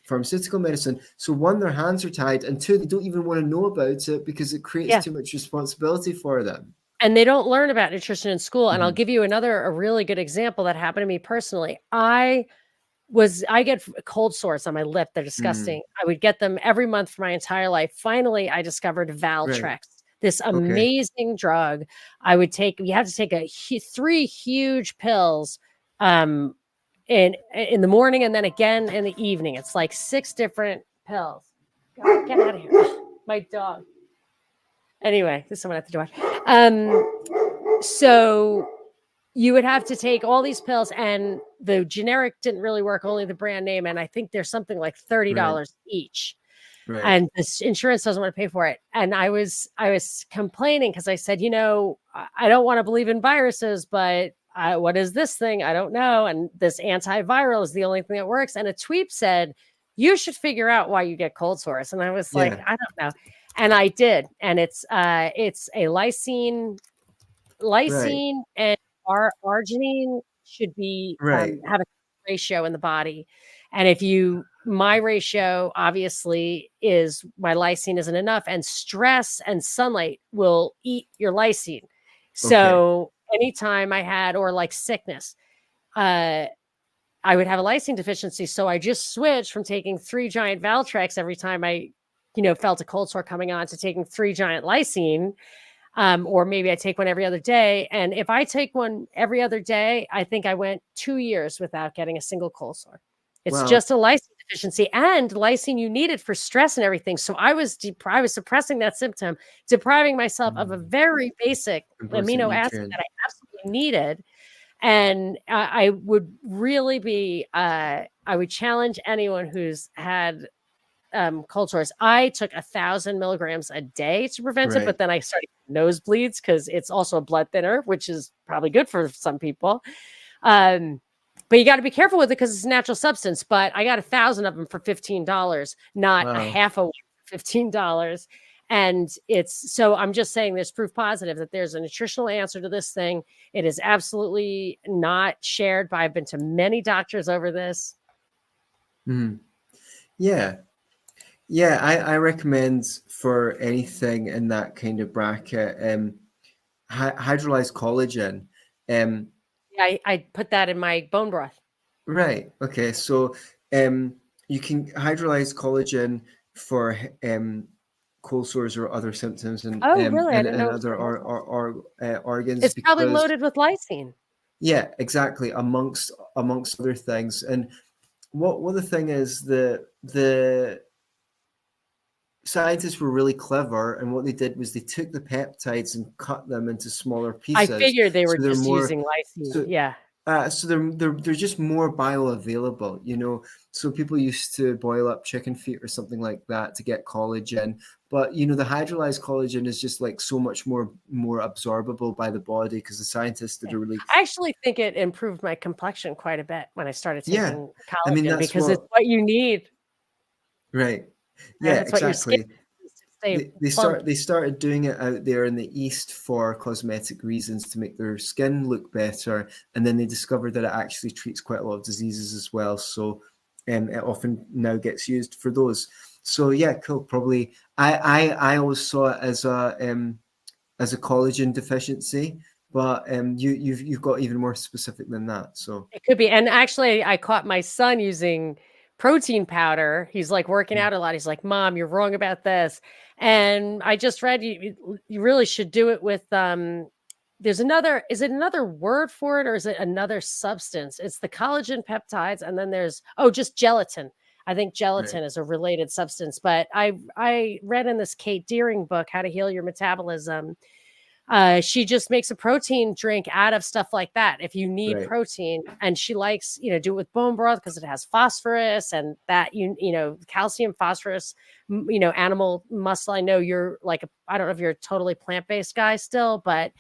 Speaker 2: pharmaceutical medicine. So one, their hands are tied, and two, they don't even want to know about it because it creates too much responsibility for them.
Speaker 1: And they don't learn about nutrition in school. And I'll give you a really good example that happened to me personally. I get cold sores on my lip. They're disgusting. I would get them every month for my entire life. Finally, I discovered Valtrex. This amazing drug. I would take. You have to take 3 huge pills, in the morning and then again in the evening. It's like 6 different pills. God, get out of here, my dog. Anyway, there's someone at the door. So you would have to take all these pills, and the generic didn't really work. Only the brand name, and I think there's something like $30 each. And this insurance doesn't want to pay for it. And I was complaining because I said, I don't want to believe in viruses, but what is this thing? I don't know. And this antiviral is the only thing that works. And a tweet said, you should figure out why you get cold sores. And I was like, I don't know. And I did. And it's a lysine and arginine should be have a ratio in the body. And my ratio obviously is my lysine isn't enough, and stress and sunlight will eat your lysine. So anytime I had, or like sickness, I would have a lysine deficiency. So I just switched from taking 3 giant Valtrex every time I, felt a cold sore coming on to taking 3 giant lysine. Or maybe I take one every other day. And if I take one every other day, I think I went 2 years without getting a single cold sore. It's just a lysine deficiency, and lysine you need it for stress and everything. So I was suppressing that symptom, depriving myself of a very basic amino acid that I absolutely needed. And I would really I would challenge anyone who's had cold sores. I took 1,000 milligrams a day to prevent it, but then I started nosebleeds because it's also a blood thinner, which is probably good for some people. But you got to be careful with it because it's a natural substance. But I got 1,000 of them for $15, not a half a one for $15. And so I'm just saying there's proof positive that there's a nutritional answer to this thing. It is absolutely not shared by, I've been to many doctors over this.
Speaker 2: Yeah. I recommend for anything in that kind of bracket, hydrolyzed collagen.
Speaker 1: I put that in my bone broth.
Speaker 2: Right. Okay. So you can hydrolyze collagen for cold sores or other symptoms and
Speaker 1: really?
Speaker 2: and other organs.
Speaker 1: It's probably loaded with lysine.
Speaker 2: Yeah, exactly. Amongst other things. And what the thing is, the scientists were really clever, and what they did was they took the peptides and cut them into smaller pieces.
Speaker 1: I figured they were just using lysine.
Speaker 2: So they're just more bioavailable, So people used to boil up chicken feet or something like that to get collagen, but the hydrolyzed collagen is just like so much more absorbable by the body because the scientists did a really.
Speaker 1: I actually think it improved my complexion quite a bit when I started taking collagen because it's what you need.
Speaker 2: Right. Yeah,
Speaker 1: it's exactly. What your skin
Speaker 2: they started doing it out there in the East for cosmetic reasons to make their skin look better, and then they discovered that it actually treats quite a lot of diseases as well. So it often now gets used for those. So yeah, cool. Probably I always saw it as a collagen deficiency, but you've got even more specific than that. So
Speaker 1: it could be. And actually, I caught my son using protein powder. He's like working out a lot. He's like, "Mom, you're wrong about this." And I just read you really should do it with there's another, is it another word for it, or is it another substance? It's the collagen peptides, and then there's just gelatin. I think gelatin is a related substance, but I read in this Kate Deering book, How to Heal Your Metabolism. She just makes a protein drink out of stuff like that. If you need protein, and she likes, do it with bone broth because it has phosphorus, and that, calcium, phosphorus, animal muscle. I know you're like, I don't know if you're a totally plant-based guy still, but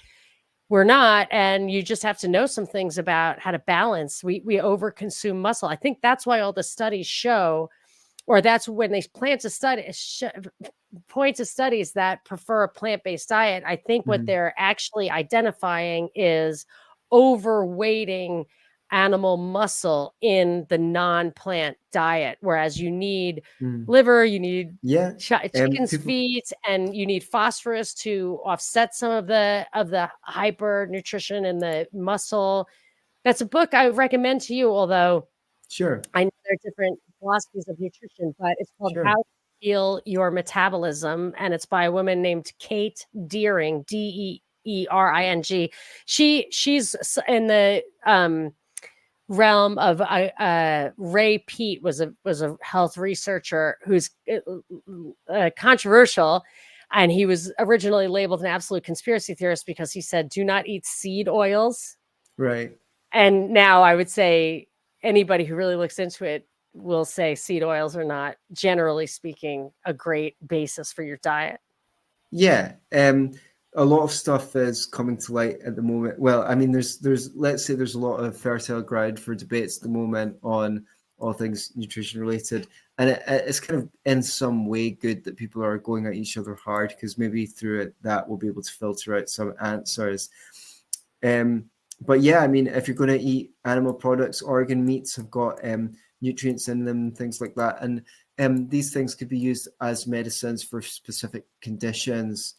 Speaker 1: we're not. And you just have to know some things about how to balance. We overconsume muscle. I think that's why all the studies show, or that's when they point to studies that prefer a plant-based diet. I think what they're actually identifying is overweighting animal muscle in the non-plant diet, whereas you need liver, you need chicken's feet, and you need phosphorus to offset some of the hyper nutrition in the muscle. That's a book I recommend to you, although I know there are different philosophies of nutrition, but it's called How to Heal Your Metabolism, and it's by a woman named Kate Deering, Deering. She's in the realm of Ray Peat was a health researcher who's controversial, and he was originally labeled an absolute conspiracy theorist because he said, "Do not eat seed oils."
Speaker 2: Right.
Speaker 1: And now I would say anybody who really looks into it will say seed oils are not, generally speaking, a great basis for your diet.
Speaker 2: Yeah. A lot of stuff is coming to light at the moment. Well, I mean, there's let's say there's a lot of fertile ground for debates at the moment on all things nutrition related, and it's kind of in some way good that people are going at each other hard, because maybe through it that we'll be able to filter out some answers. But yeah, I mean, if you're going to eat animal products, organ meats have got nutrients in them, things like that, and these things could be used as medicines for specific conditions.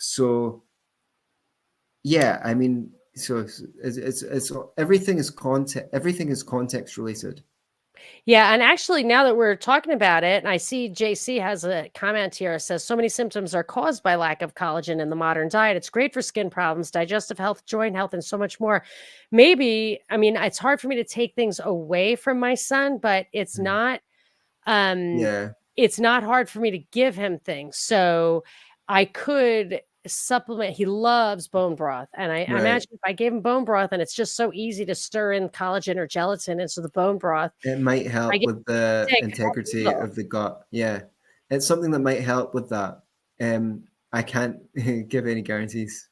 Speaker 2: So yeah, I mean, so it's everything is context related.
Speaker 1: Yeah, and actually, now that we're talking about it, and I see JC has a comment here. It says, so many symptoms are caused by lack of collagen in the modern diet. It's great for skin problems, digestive health, joint health, and so much more. Maybe, I mean, it's hard for me to take things away from my son, but it's not, it's not hard for me to give him things. So I could supplement. He loves bone broth, and I imagine if I gave him bone broth, and it's just so easy to stir in collagen or gelatin into the bone broth,
Speaker 2: it might help with the integrity of the gut. Yeah, it's something that might help with that. I can't give any guarantees.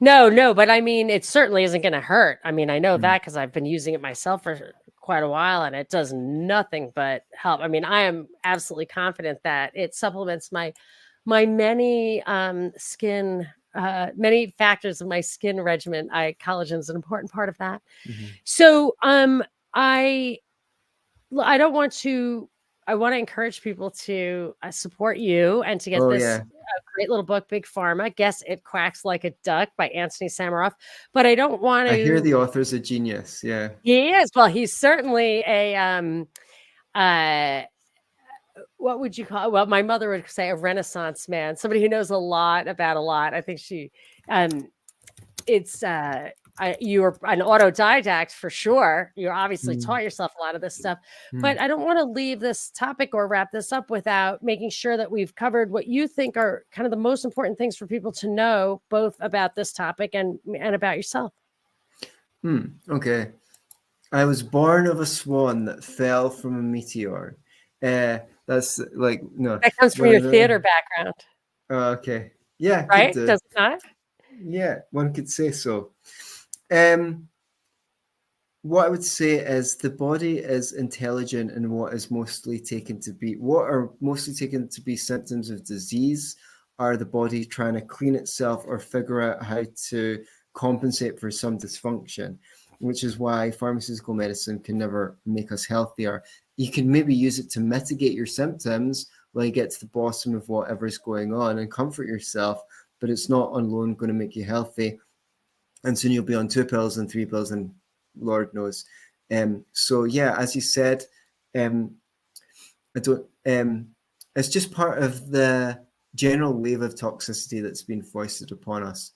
Speaker 1: No, but I mean, it certainly isn't going to hurt. I mean, I know that because I've been using it myself for quite a while, and it does nothing but help. I mean, I am absolutely confident that it supplements my many skin, many factors of my skin regimen. Collagen is an important part of that. So I don't want to. I want to encourage people to support you and to get this great little book, Big Pharma. Guess It Quacks Like a Duck by Antony Samaroff. But I don't want to.
Speaker 2: I hear the author's a genius. Yeah,
Speaker 1: he is. Well, he's certainly a what would you call it? Well, my mother would say a Renaissance man, somebody who knows a lot about a lot. I think she, you're an autodidact for sure. You obviously taught yourself a lot of this stuff, but I don't want to leave this topic or wrap this up without making sure that we've covered what you think are kind of the most important things for people to know, both about this topic and about yourself.
Speaker 2: Okay. I was born of a swan that fell from a meteor. That's like, no.
Speaker 1: That comes from your theater background.
Speaker 2: Okay. Yeah.
Speaker 1: Right? Does it not?
Speaker 2: Yeah, one could say so. what I would say is the body is intelligent in what are mostly taken to be symptoms of disease are the body trying to clean itself or figure out how to compensate for some dysfunction, which is why pharmaceutical medicine can never make us healthier. You can maybe use it to mitigate your symptoms while you get to the bottom of whatever's going on and comfort yourself, but it's not alone going to make you healthy. And soon you'll be on 2 pills and 3 pills and Lord knows. So yeah, as you said, it's just part of the general wave of toxicity that's been foisted upon us.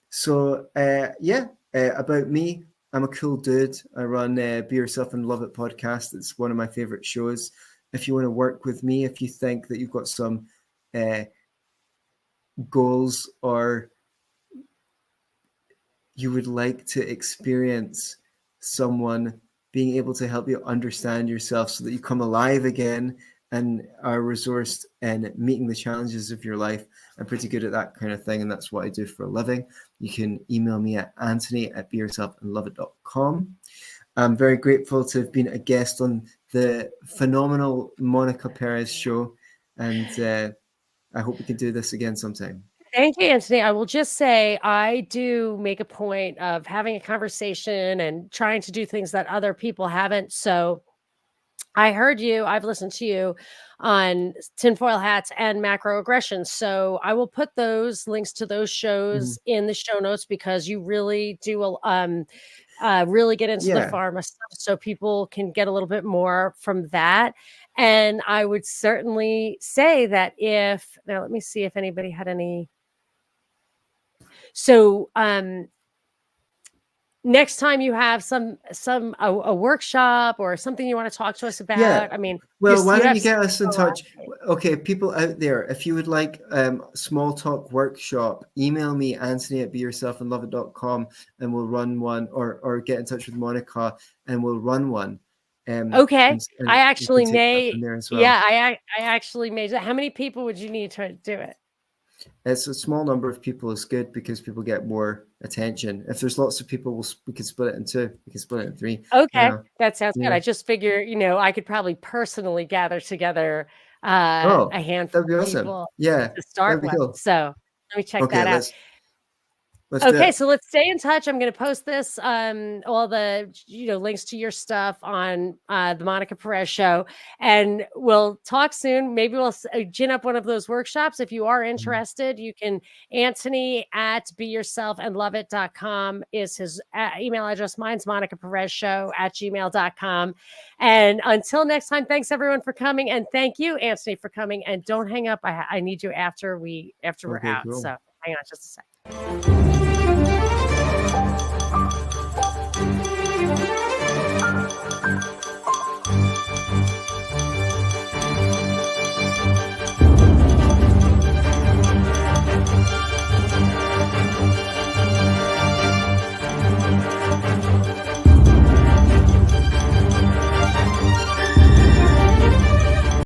Speaker 2: So about me, I'm a cool dude. I run Be Yourself and Love It podcast. It's one of my favorite shows. If you want to work with me, if you think that you've got some goals or you would like to experience someone being able to help you understand yourself so that you come alive again and are resourced and meeting the challenges of your life. I'm pretty good at that kind of thing, and that's what I do for a living. You can email me at Antony@beyourselfandloveit.com. I'm very grateful to have been a guest on the phenomenal Monica Perez show, and I hope we can do this again sometime.
Speaker 1: Thank you, Antony. I will just say I do make a point of having a conversation and trying to do things that other people haven't. So I heard you. I've listened to you on tinfoil hats and macroaggressions. So I will put those links to those shows in the show notes because you really do really get into the pharma stuff so people can get a little bit more from that. And I would certainly say that now let me see if anybody had any. So next time you have a workshop or something you want to talk to us about, I mean,
Speaker 2: well, why don't you get us in touch? Okay, people out there, if you would like small talk workshop, email me Antony@beyourselfandloveit.com and we'll run one, or get in touch with Monica and we'll run one.
Speaker 1: Okay,
Speaker 2: and
Speaker 1: I actually may.
Speaker 2: Well.
Speaker 1: Yeah, I actually may. How many people would you need to do it?
Speaker 2: It's a small number of people is good because people get more attention. If there's lots of people, we could split it in 2. We can split it in 3.
Speaker 1: Okay, that sounds good. I just figure, I could probably personally gather together a handful of people to start with. Cool. So let me check that out. Okay, so let's stay in touch. I'm going to post this, all the links to your stuff on the Monica Perez show, and we'll talk soon. Maybe we'll gin up one of those workshops. If you are interested, you can Antony@beyourselfandloveit.com is his email address. Mine's Monica Perez Show @gmail.com. And until next time, thanks everyone for coming, and thank you, Antony, for coming. And don't hang up. I need you after we're out. Cool. So hang on just a second.